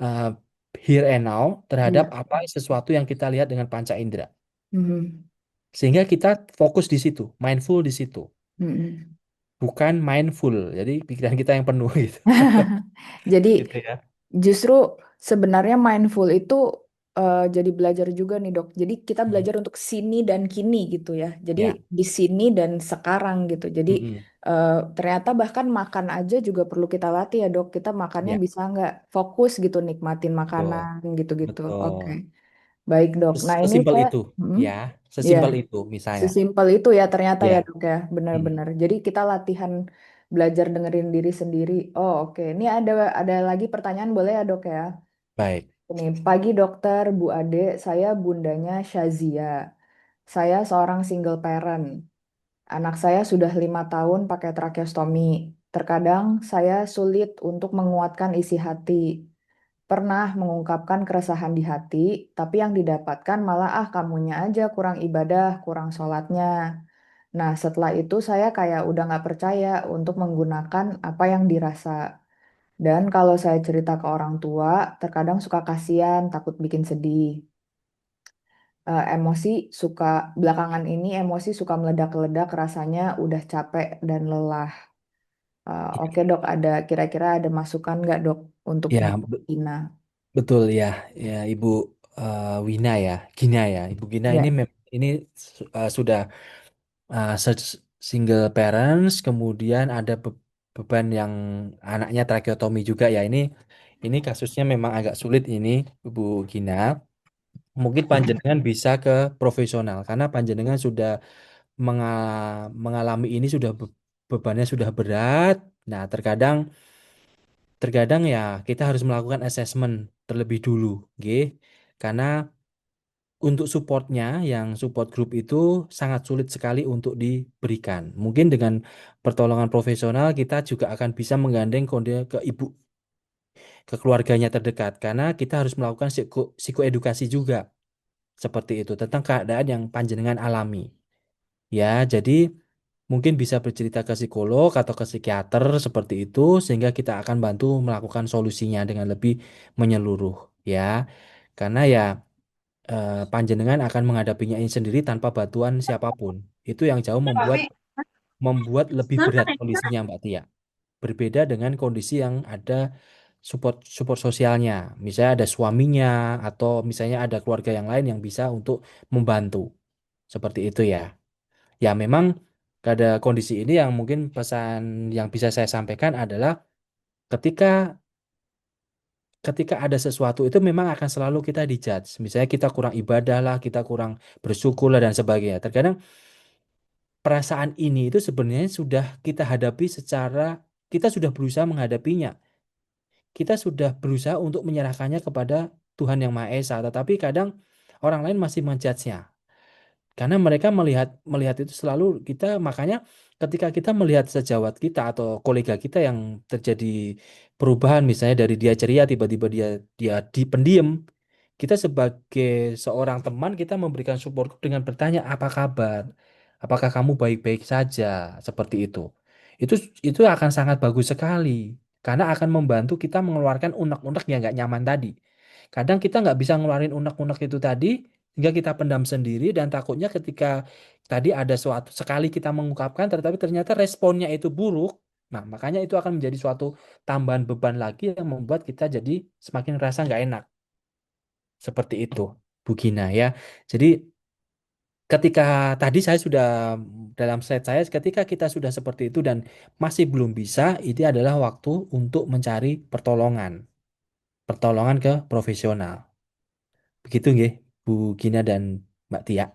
B: uh, here and now terhadap
A: Ya.
B: apa sesuatu yang kita lihat dengan panca indera.
A: Hmm.
B: Sehingga kita fokus di situ, mindful di situ,
A: Hmm.
B: bukan mindful. Jadi pikiran kita yang penuh gitu.
A: Jadi
B: Gitu ya.
A: justru sebenarnya mindful itu jadi belajar juga nih dok. Jadi kita
B: Hmm.
A: belajar untuk sini dan kini gitu ya. Jadi
B: Ya.
A: di sini dan sekarang gitu. Jadi
B: Mm-mm.
A: ternyata bahkan makan aja juga perlu kita latih ya dok. Kita makannya
B: Ya,
A: bisa nggak fokus gitu nikmatin
B: betul.
A: makanan gitu-gitu. Oke,
B: Betul.
A: baik dok. Nah ini
B: Sesimpel
A: saya,
B: itu,
A: hmm,
B: ya.
A: ya
B: Sesimpel itu misalnya.
A: sesimpel itu ya ternyata ya
B: Ya.
A: dok ya.
B: Hmm.
A: Benar-benar. Jadi kita latihan belajar dengerin diri sendiri. Oh oke. Ini ada lagi pertanyaan boleh ya dok ya?
B: Baik.
A: Ini, pagi dokter, Bu Ade, saya bundanya Shazia. Saya seorang single parent. Anak saya sudah 5 tahun pakai tracheostomi. Terkadang saya sulit untuk menguatkan isi hati. Pernah mengungkapkan keresahan di hati, tapi yang didapatkan malah ah kamunya aja kurang ibadah, kurang sholatnya. Nah setelah itu saya kayak udah nggak percaya untuk menggunakan apa yang dirasa. Dan kalau saya cerita ke orang tua, terkadang suka kasihan, takut bikin sedih. Emosi suka belakangan ini emosi suka meledak-ledak, rasanya udah capek dan lelah. Oke dok, ada kira-kira ada masukan nggak dok untuk Bu
B: Ya,
A: Ina?
B: betul ya. Ya, Ibu Wina ya, Gina ya. Ibu Gina ini
A: Ya.
B: ini sudah single parents, kemudian ada beban yang anaknya tracheotomi juga ya. Ini kasusnya memang agak sulit ini, Bu Gina. Mungkin panjenengan bisa ke profesional karena panjenengan sudah mengalami ini sudah bebannya sudah berat. Nah, terkadang terkadang ya kita harus melakukan assessment terlebih dulu, nggih. Karena untuk supportnya, yang support group itu sangat sulit sekali untuk diberikan. Mungkin dengan pertolongan profesional kita juga akan bisa menggandeng kode ke ibu, ke keluarganya terdekat, karena kita harus melakukan psikoedukasi juga seperti itu tentang keadaan yang panjenengan alami. Ya, jadi mungkin bisa bercerita ke psikolog atau ke psikiater seperti itu, sehingga kita akan bantu melakukan solusinya dengan lebih menyeluruh. Ya, karena ya panjenengan akan menghadapinya ini sendiri tanpa bantuan siapapun. Itu yang jauh membuat lebih berat kondisinya, Mbak Tia. Berbeda dengan kondisi yang ada support support sosialnya. Misalnya ada suaminya atau misalnya ada keluarga yang lain yang bisa untuk membantu. Seperti itu ya. Ya memang pada kondisi ini yang mungkin pesan yang bisa saya sampaikan adalah ketika ketika ada sesuatu itu memang akan selalu kita dijudge. Misalnya kita kurang ibadah lah, kita kurang bersyukur lah dan sebagainya. Terkadang perasaan ini itu sebenarnya sudah kita hadapi secara kita sudah berusaha menghadapinya. Kita sudah berusaha untuk menyerahkannya kepada Tuhan Yang Maha Esa, tetapi kadang orang lain masih menjudge-nya. Karena mereka melihat melihat itu selalu kita, makanya ketika kita melihat sejawat kita atau kolega kita yang terjadi perubahan, misalnya dari dia ceria tiba-tiba dia dia di pendiam, kita sebagai seorang teman kita memberikan support dengan bertanya apa kabar, apakah kamu baik-baik saja, seperti itu. Itu itu akan sangat bagus sekali karena akan membantu kita mengeluarkan unek-unek yang nggak nyaman tadi. Kadang kita nggak bisa ngeluarin unek-unek itu tadi, sehingga kita pendam sendiri dan takutnya ketika tadi ada suatu sekali kita mengungkapkan tetapi ternyata responnya itu buruk. Nah, makanya itu akan menjadi suatu tambahan beban lagi yang membuat kita jadi semakin rasa nggak enak. Seperti itu, Bu Gina ya. Jadi ketika tadi saya sudah dalam slide saya, ketika kita sudah seperti itu dan masih belum bisa, ini adalah waktu untuk mencari pertolongan, pertolongan ke profesional. Begitu nggih, Bu Gina dan Mbak Tia.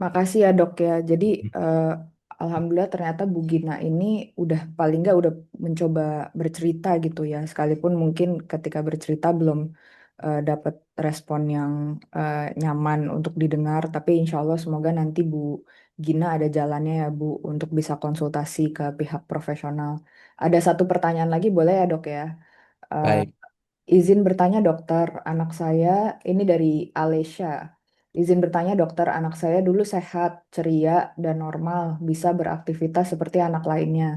A: Makasih ya dok ya. Jadi eh, alhamdulillah ternyata Bu Gina ini udah paling nggak udah mencoba bercerita gitu ya. Sekalipun mungkin ketika bercerita belum dapat respon yang nyaman untuk didengar. Tapi insya Allah semoga nanti Bu Gina ada jalannya ya Bu untuk bisa konsultasi ke pihak profesional. Ada satu pertanyaan lagi boleh ya dok ya? Eh,
B: Baik.
A: Izin bertanya dokter, anak saya ini dari Alesya. Izin bertanya dokter, anak saya dulu sehat, ceria, dan normal, bisa beraktivitas seperti anak lainnya.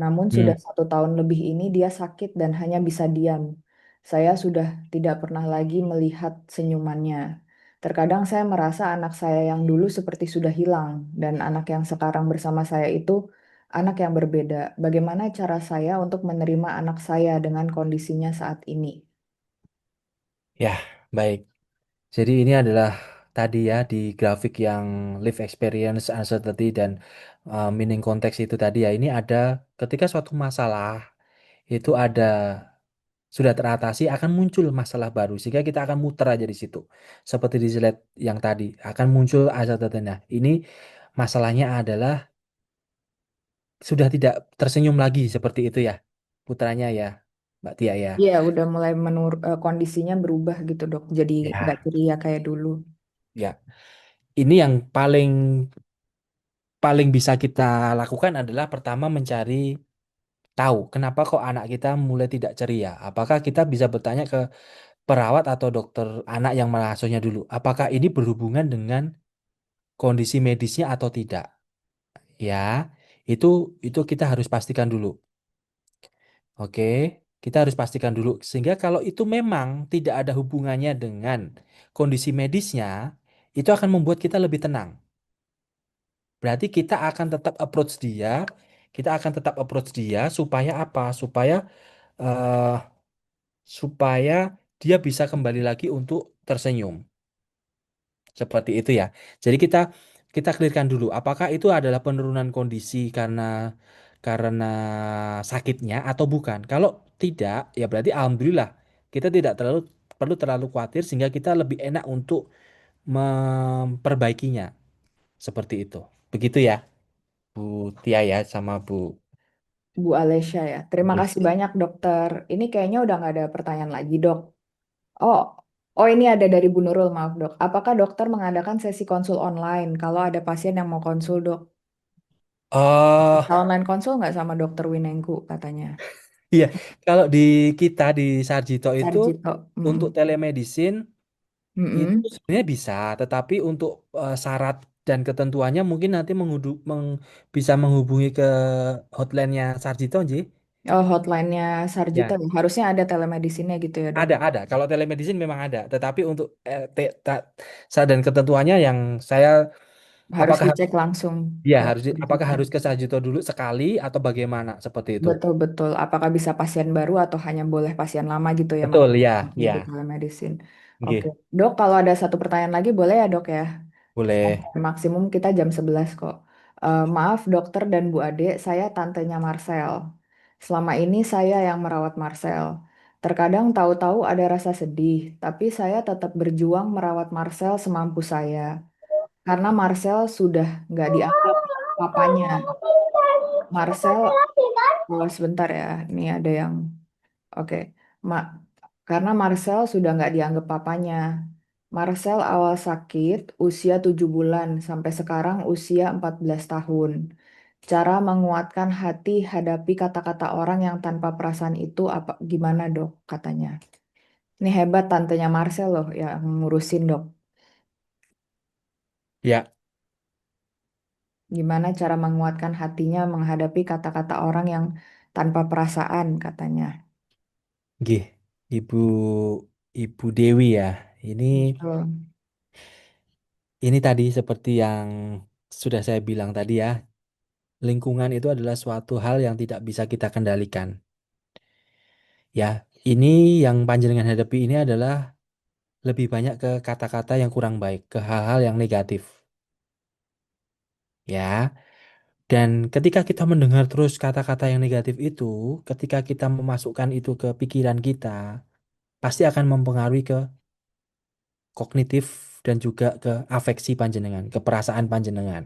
A: Namun
B: Hmm.
A: sudah 1 tahun lebih ini dia sakit dan hanya bisa diam. Saya sudah tidak pernah lagi melihat senyumannya. Terkadang saya merasa anak saya yang dulu seperti sudah hilang, dan anak yang sekarang bersama saya itu anak yang berbeda. Bagaimana cara saya untuk menerima anak saya dengan kondisinya saat ini?
B: Ya, baik. Jadi ini adalah tadi ya di grafik yang live experience, uncertainty, dan meaning konteks itu tadi ya. Ini ada ketika suatu masalah itu ada sudah teratasi akan muncul masalah baru sehingga kita akan muter aja di situ. Seperti di slide yang tadi akan muncul uncertainty. Nah, ini masalahnya adalah sudah tidak tersenyum lagi seperti itu ya. Putranya ya, Mbak Tia ya.
A: Iya, udah mulai kondisinya berubah gitu dok. Jadi nggak
B: Ya,
A: ceria kayak dulu.
B: ya. Ini yang paling paling bisa kita lakukan adalah pertama mencari tahu kenapa kok anak kita mulai tidak ceria. Apakah kita bisa bertanya ke perawat atau dokter anak yang mengasuhnya dulu. Apakah ini berhubungan dengan kondisi medisnya atau tidak? Ya, itu itu kita harus pastikan dulu. Oke, kita harus pastikan dulu sehingga kalau itu memang tidak ada hubungannya dengan kondisi medisnya, itu akan membuat kita lebih tenang. Berarti kita akan tetap approach dia, kita akan tetap approach dia supaya apa? Eh, supaya dia bisa kembali lagi untuk tersenyum. Seperti itu ya. Jadi kita clearkan dulu apakah itu adalah penurunan kondisi karena sakitnya atau bukan. Kalau tidak, ya berarti alhamdulillah kita tidak perlu terlalu khawatir sehingga kita lebih enak untuk memperbaikinya. Seperti itu. Begitu ya, Bu Tia ya sama Bu.
A: Bu Alesya ya. Terima kasih banyak dokter. Ini kayaknya udah nggak ada pertanyaan lagi dok. Oh, oh ini ada dari Bu Nurul, maaf dok. Apakah dokter mengadakan sesi konsul online kalau ada pasien yang mau konsul dok?
B: Oh,
A: Bisa online konsul nggak sama dokter Winengku katanya.
B: iya. Kalau di kita di Sarjito itu
A: Sarjito.
B: untuk telemedicine itu
A: Mm-mm.
B: sebenarnya bisa, tetapi untuk syarat dan ketentuannya mungkin nanti bisa menghubungi ke hotline-nya Sarjito, Ji.
A: Oh, hotline-nya Sarjito
B: Ya,
A: ya. Harusnya ada telemedicine-nya gitu ya dok.
B: ada. Kalau telemedicine memang ada, tetapi untuk syarat dan ketentuannya yang saya
A: Harus
B: apakah
A: dicek langsung
B: ya
A: ke
B: apakah
A: Sarjito.
B: harus ke Sarjito dulu sekali atau bagaimana seperti itu?
A: Betul-betul. Apakah bisa pasien baru atau hanya boleh pasien lama gitu ya, Mas?
B: Betul, ya,
A: Untuk
B: ya.
A: telemedicine. Oke.
B: Nggih,
A: Dok, kalau ada satu pertanyaan lagi boleh ya, Dok ya?
B: boleh.
A: Maksimum kita jam 11 kok. Maaf dokter dan Bu Ade, saya tantenya Marcel. Selama ini saya yang merawat Marcel. Terkadang tahu-tahu ada rasa sedih, tapi saya tetap berjuang merawat Marcel semampu saya. Karena Marcel sudah nggak dianggap papanya. Marcel Oh, sebentar ya. Ini ada yang oke. Ma karena Marcel sudah nggak dianggap papanya. Marcel awal sakit usia 7 bulan sampai sekarang usia 14 tahun. Cara menguatkan hati hadapi kata-kata orang yang tanpa perasaan itu apa gimana, Dok? Katanya. Ini hebat tantenya Marcel loh yang ngurusin, Dok.
B: Ya,
A: Gimana cara menguatkan hatinya menghadapi kata-kata orang yang tanpa perasaan, katanya.
B: gih, Ibu Ibu Dewi ya. Ini
A: Betul.
B: ini tadi seperti yang sudah saya bilang tadi ya, lingkungan itu adalah suatu hal yang tidak bisa kita kendalikan. Ya, ini yang panjenengan hadapi ini adalah lebih banyak ke kata-kata yang kurang baik, ke hal-hal yang negatif. Ya, dan ketika kita mendengar terus kata-kata yang negatif itu, ketika kita memasukkan itu ke pikiran kita, pasti akan mempengaruhi ke kognitif dan juga ke afeksi panjenengan, ke perasaan panjenengan.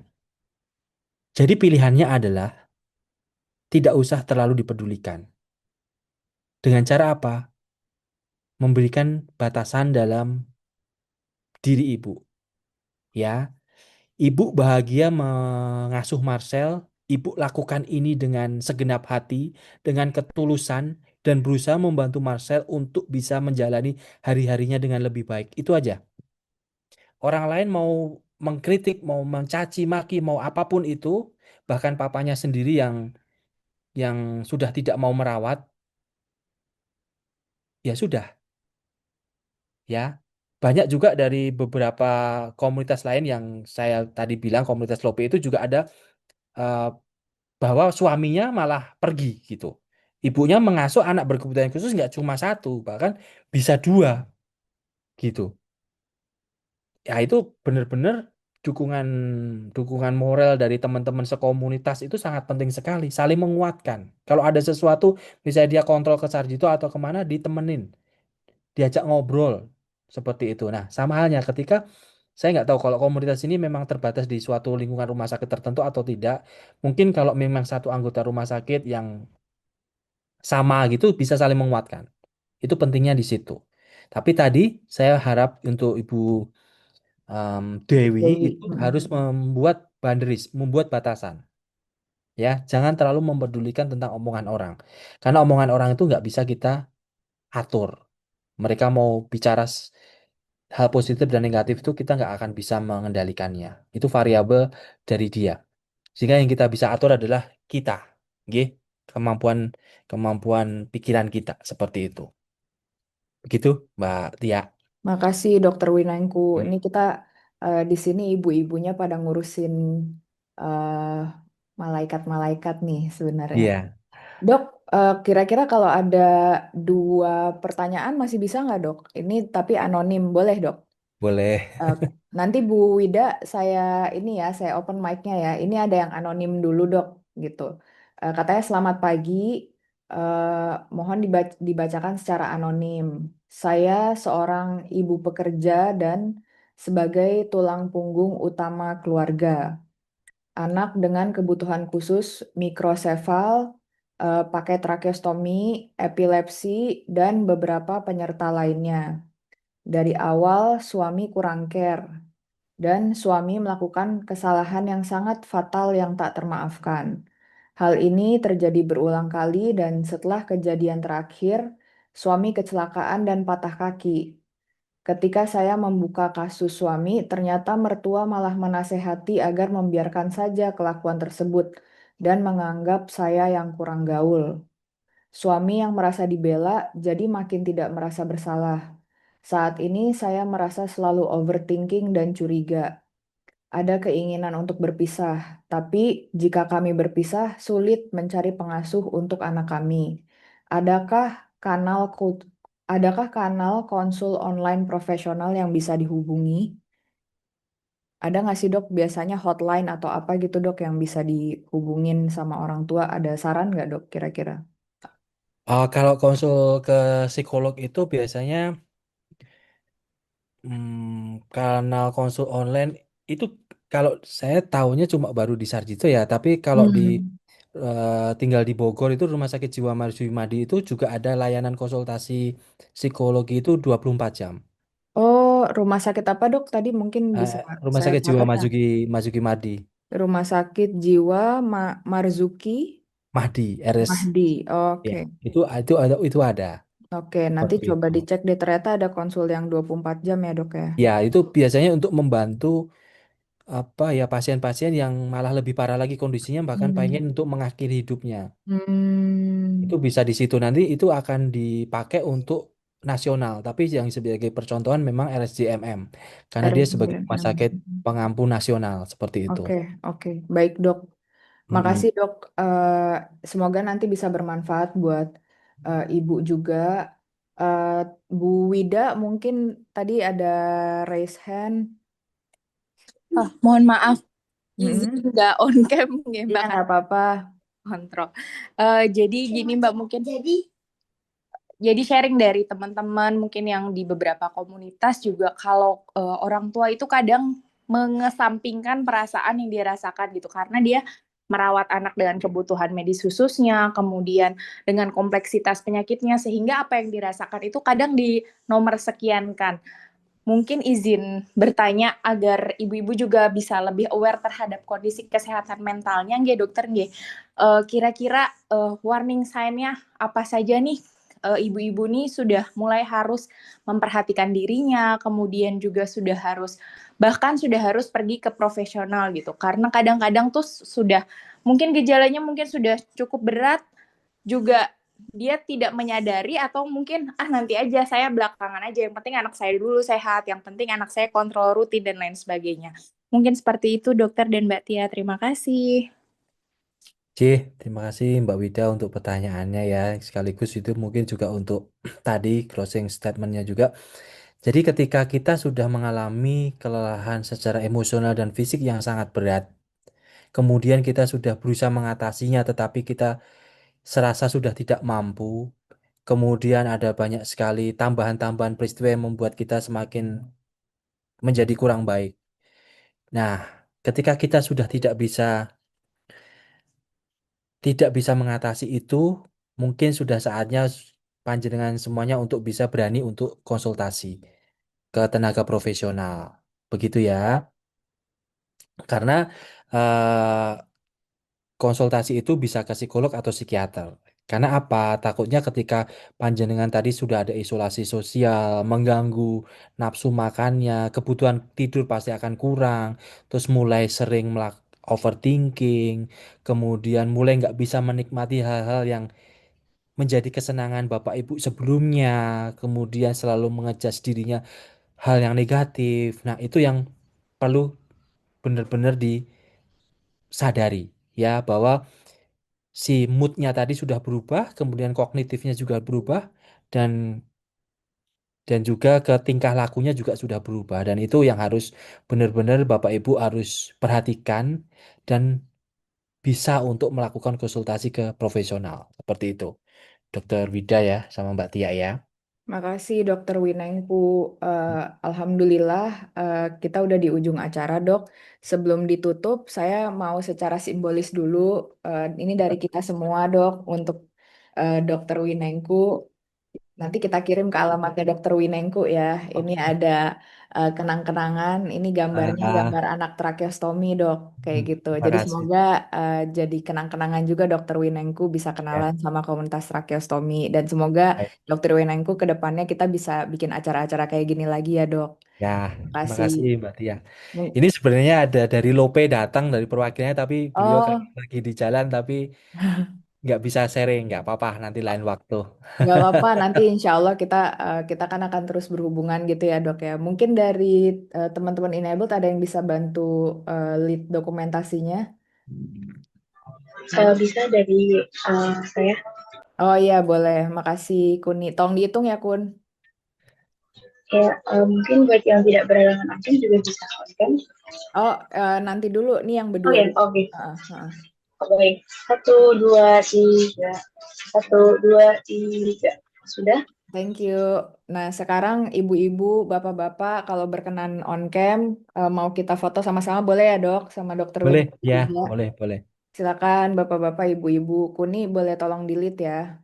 B: Jadi pilihannya adalah tidak usah terlalu dipedulikan. Dengan cara apa? Memberikan batasan dalam diri ibu. Ya, ibu bahagia mengasuh Marcel. Ibu lakukan ini dengan segenap hati, dengan ketulusan, dan berusaha membantu Marcel untuk bisa menjalani hari-harinya dengan lebih baik. Itu aja. Orang lain mau mengkritik, mau mencaci maki, mau apapun itu, bahkan papanya sendiri yang sudah tidak mau merawat, ya sudah, ya. Banyak juga dari beberapa komunitas lain yang saya tadi bilang komunitas Lope itu juga ada eh, bahwa suaminya malah pergi gitu. Ibunya mengasuh anak berkebutuhan khusus nggak cuma satu, bahkan bisa dua gitu. Ya itu benar-benar dukungan dukungan moral dari teman-teman sekomunitas itu sangat penting sekali, saling menguatkan. Kalau ada sesuatu, misalnya dia kontrol ke Sarjito atau kemana, ditemenin, diajak ngobrol seperti itu. Nah, sama halnya ketika saya nggak tahu kalau komunitas ini memang terbatas di suatu lingkungan rumah sakit tertentu atau tidak. Mungkin kalau memang satu anggota rumah sakit yang sama gitu bisa saling menguatkan. Itu pentingnya di situ. Tapi tadi saya harap untuk Ibu Dewi
A: Dewi.
B: itu harus membuat boundaries, membuat batasan. Ya, jangan terlalu mempedulikan tentang omongan orang. Karena omongan orang itu nggak bisa kita atur. Mereka mau bicara hal positif dan negatif itu kita nggak akan bisa mengendalikannya. Itu variabel dari dia. Sehingga yang kita bisa atur adalah kita, nggih. Kemampuan kemampuan pikiran kita seperti itu. Begitu, Mbak Tia.
A: Makasih Dokter Winanku.
B: Hmm.
A: Ini kita di sini ibu-ibunya pada ngurusin eh, malaikat-malaikat nih sebenarnya.
B: Iya,
A: Dok, kira-kira kalau ada 2 pertanyaan masih bisa nggak, Dok? Ini tapi anonim, boleh, Dok?
B: boleh.
A: Eh, Nanti Bu Wida, saya ini ya, saya open mic-nya ya. Ini ada yang anonim dulu, Dok, gitu. Katanya selamat pagi, mohon dibacakan secara anonim. Saya seorang ibu pekerja dan sebagai tulang punggung utama keluarga. Anak dengan kebutuhan khusus mikrosefal, pakai tracheostomi, epilepsi, dan beberapa penyerta lainnya. Dari awal suami kurang care dan suami melakukan kesalahan yang sangat fatal yang tak termaafkan. Hal ini terjadi berulang kali dan setelah kejadian terakhir, suami kecelakaan dan patah kaki. Ketika saya membuka kasus suami, ternyata mertua malah menasehati agar membiarkan saja kelakuan tersebut dan menganggap saya yang kurang gaul. Suami yang merasa dibela jadi makin tidak merasa bersalah. Saat ini saya merasa selalu overthinking dan curiga. Ada keinginan untuk berpisah, tapi jika kami berpisah, sulit mencari pengasuh untuk anak kami. Adakah kanal ku- adakah kanal konsul online profesional yang bisa dihubungi? Ada nggak sih dok biasanya hotline atau apa gitu dok yang bisa dihubungin sama orang tua? Ada saran nggak dok kira-kira?
B: Kalau konsul ke psikolog itu biasanya kanal konsul online itu kalau saya tahunya cuma baru di Sarjito ya, tapi kalau di
A: Hmm.
B: tinggal di Bogor itu Rumah Sakit Jiwa Marsudi itu juga ada layanan konsultasi psikologi itu 24 jam.
A: Oh, rumah sakit apa dok? Tadi mungkin
B: Eh,
A: bisa
B: Rumah
A: saya
B: Sakit Jiwa
A: catat ya.
B: Marzuki Madi.
A: Rumah Sakit Jiwa Marzuki
B: Mahdi, RS.
A: Mahdi.
B: Ya,
A: Oke.
B: itu ada
A: Oke, nanti
B: seperti
A: coba
B: itu.
A: dicek deh. Ternyata ada konsul yang 24 jam ya dok ya.
B: Ya, itu biasanya untuk membantu apa ya pasien-pasien yang malah lebih parah lagi kondisinya bahkan pengen
A: Hmm.
B: untuk mengakhiri hidupnya. Itu
A: Hmm.
B: bisa di situ nanti itu akan dipakai untuk nasional, tapi yang sebagai percontohan memang RSJMM karena dia sebagai rumah
A: RSJMM.
B: sakit pengampu nasional seperti itu.
A: Oke, oke. Baik dok.
B: Mm-mm.
A: Makasih dok. Semoga nanti bisa bermanfaat buat ibu juga. Eh, Bu Wida mungkin tadi ada raise hand.
D: Mohon maaf, izin
A: Mm-mm.
D: nggak on cam nggih
A: Iya
D: Mbak kan
A: nggak apa-apa.
D: kontrol. Jadi gini Mbak mungkin jadi sharing dari teman-teman mungkin yang di beberapa komunitas juga kalau orang tua itu kadang mengesampingkan perasaan yang dia rasakan gitu karena dia merawat anak dengan kebutuhan medis khususnya, kemudian dengan kompleksitas penyakitnya sehingga apa yang dirasakan itu kadang di nomor sekian kan. Mungkin izin bertanya agar ibu-ibu juga bisa lebih aware terhadap kondisi kesehatan mentalnya, nggih dokter nggih. Kira-kira warning sign-nya apa saja nih? Ibu-ibu nih sudah mulai harus memperhatikan dirinya, kemudian juga sudah harus bahkan sudah harus pergi ke profesional gitu. Karena kadang-kadang tuh sudah mungkin gejalanya mungkin sudah cukup berat, juga dia tidak menyadari atau mungkin nanti aja saya belakangan aja yang penting anak saya dulu sehat, yang penting anak saya kontrol rutin dan lain sebagainya. Mungkin seperti itu dokter dan Mbak Tia, terima kasih.
B: C, terima kasih Mbak Wida untuk pertanyaannya ya. Sekaligus itu mungkin juga untuk tadi closing statementnya juga. Jadi ketika kita sudah mengalami kelelahan secara emosional dan fisik yang sangat berat, kemudian kita sudah berusaha mengatasinya, tetapi kita serasa sudah tidak mampu, kemudian ada banyak sekali tambahan-tambahan peristiwa yang membuat kita semakin menjadi kurang baik. Nah, ketika kita sudah tidak bisa mengatasi itu, mungkin sudah saatnya panjenengan semuanya untuk bisa berani untuk konsultasi ke tenaga profesional. Begitu ya. Karena eh, konsultasi itu bisa ke psikolog atau psikiater. Karena apa? Takutnya ketika panjenengan tadi sudah ada isolasi sosial, mengganggu nafsu makannya, kebutuhan tidur pasti akan kurang, terus mulai sering overthinking, kemudian mulai nggak bisa menikmati hal-hal yang menjadi kesenangan Bapak Ibu sebelumnya, kemudian selalu mengejas dirinya hal yang negatif. Nah, itu yang perlu benar-benar disadari ya bahwa si moodnya tadi sudah berubah, kemudian kognitifnya juga berubah, dan dan juga ke tingkah lakunya juga sudah berubah. Dan itu yang harus benar-benar Bapak Ibu harus perhatikan dan bisa untuk melakukan konsultasi ke profesional. Seperti itu. Dokter Wida ya, sama Mbak Tia ya.
A: Makasih Dokter Winengku. Eh, Alhamdulillah kita udah di ujung acara dok. Sebelum ditutup, saya mau secara simbolis dulu. Ini dari kita semua dok untuk Dokter Winengku. Nanti kita kirim ke alamatnya Dokter Winengku ya. Ini ada kenang-kenangan. Ini gambarnya
B: Ah,
A: gambar anak tracheostomi dok, kayak gitu.
B: terima
A: Jadi
B: kasih.
A: semoga jadi kenang-kenangan juga Dokter Winengku bisa
B: Ya,
A: kenalan sama komunitas tracheostomi dan semoga
B: baik.
A: Dokter Winengku ke depannya kita bisa bikin acara-acara kayak gini lagi ya dok.
B: Ya, terima
A: Kasih.
B: kasih Mbak Tia. Ini sebenarnya ada dari Lope datang dari perwakilannya, tapi beliau
A: Oh,
B: karena lagi di jalan, tapi nggak bisa sharing, nggak apa-apa, nanti lain waktu.
A: nggak apa-apa. Nanti insya Allah kita kan akan terus berhubungan gitu ya dok ya. Mungkin dari teman-teman Enabled ada yang bisa bantu lead dokumentasinya.
D: Bisa dari saya.
A: Oh iya boleh, makasih Kuni. Tolong dihitung ya Kun.
D: Ya, mungkin buat yang tidak berhalangan aktif juga bisa kan?
A: Oh nanti dulu nih yang
D: Oh
A: berdua
D: ya,
A: dulu.
D: oke.
A: Heeh, heeh.
D: Oke, satu, dua, tiga. Satu, dua, tiga. Sudah?
A: Thank you. Nah sekarang ibu-ibu, bapak-bapak kalau berkenan on cam mau kita foto sama-sama boleh ya dok sama dokter Win
B: Boleh, ya,
A: juga.
B: boleh, boleh.
A: Silakan Bapak-bapak, Ibu-ibu. Kuni boleh tolong delete ya.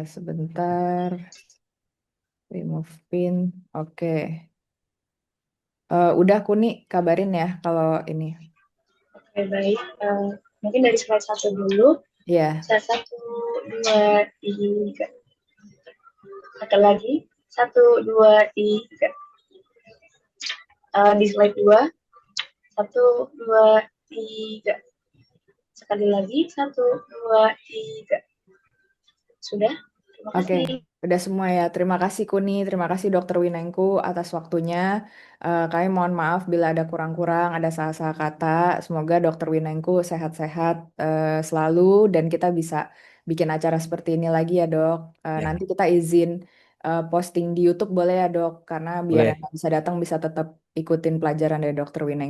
A: Sebentar. Remove pin. Oke. Udah Kuni kabarin ya kalau ini.
E: Oke, baik. Mungkin dari slide 1 dulu.
A: Ya.
E: Slide 1, 2, 3. Sekali lagi. 1, 2, 3. Di slide 2. 1, 2, 3. Sekali lagi. 1, 2, 3. Sudah? Terima
A: Oke,
E: kasih.
A: udah semua ya. Terima kasih Kuni, terima kasih Dokter Winengku atas waktunya. Kami mohon maaf bila ada kurang-kurang, ada salah-salah kata. Semoga Dokter Winengku sehat-sehat selalu dan kita bisa bikin acara seperti ini lagi ya Dok.
B: Ya,
A: Nanti kita izin posting di YouTube boleh ya Dok, karena biar
B: boleh.
A: yang nggak bisa datang bisa tetap ikutin pelajaran dari Dokter Winengku.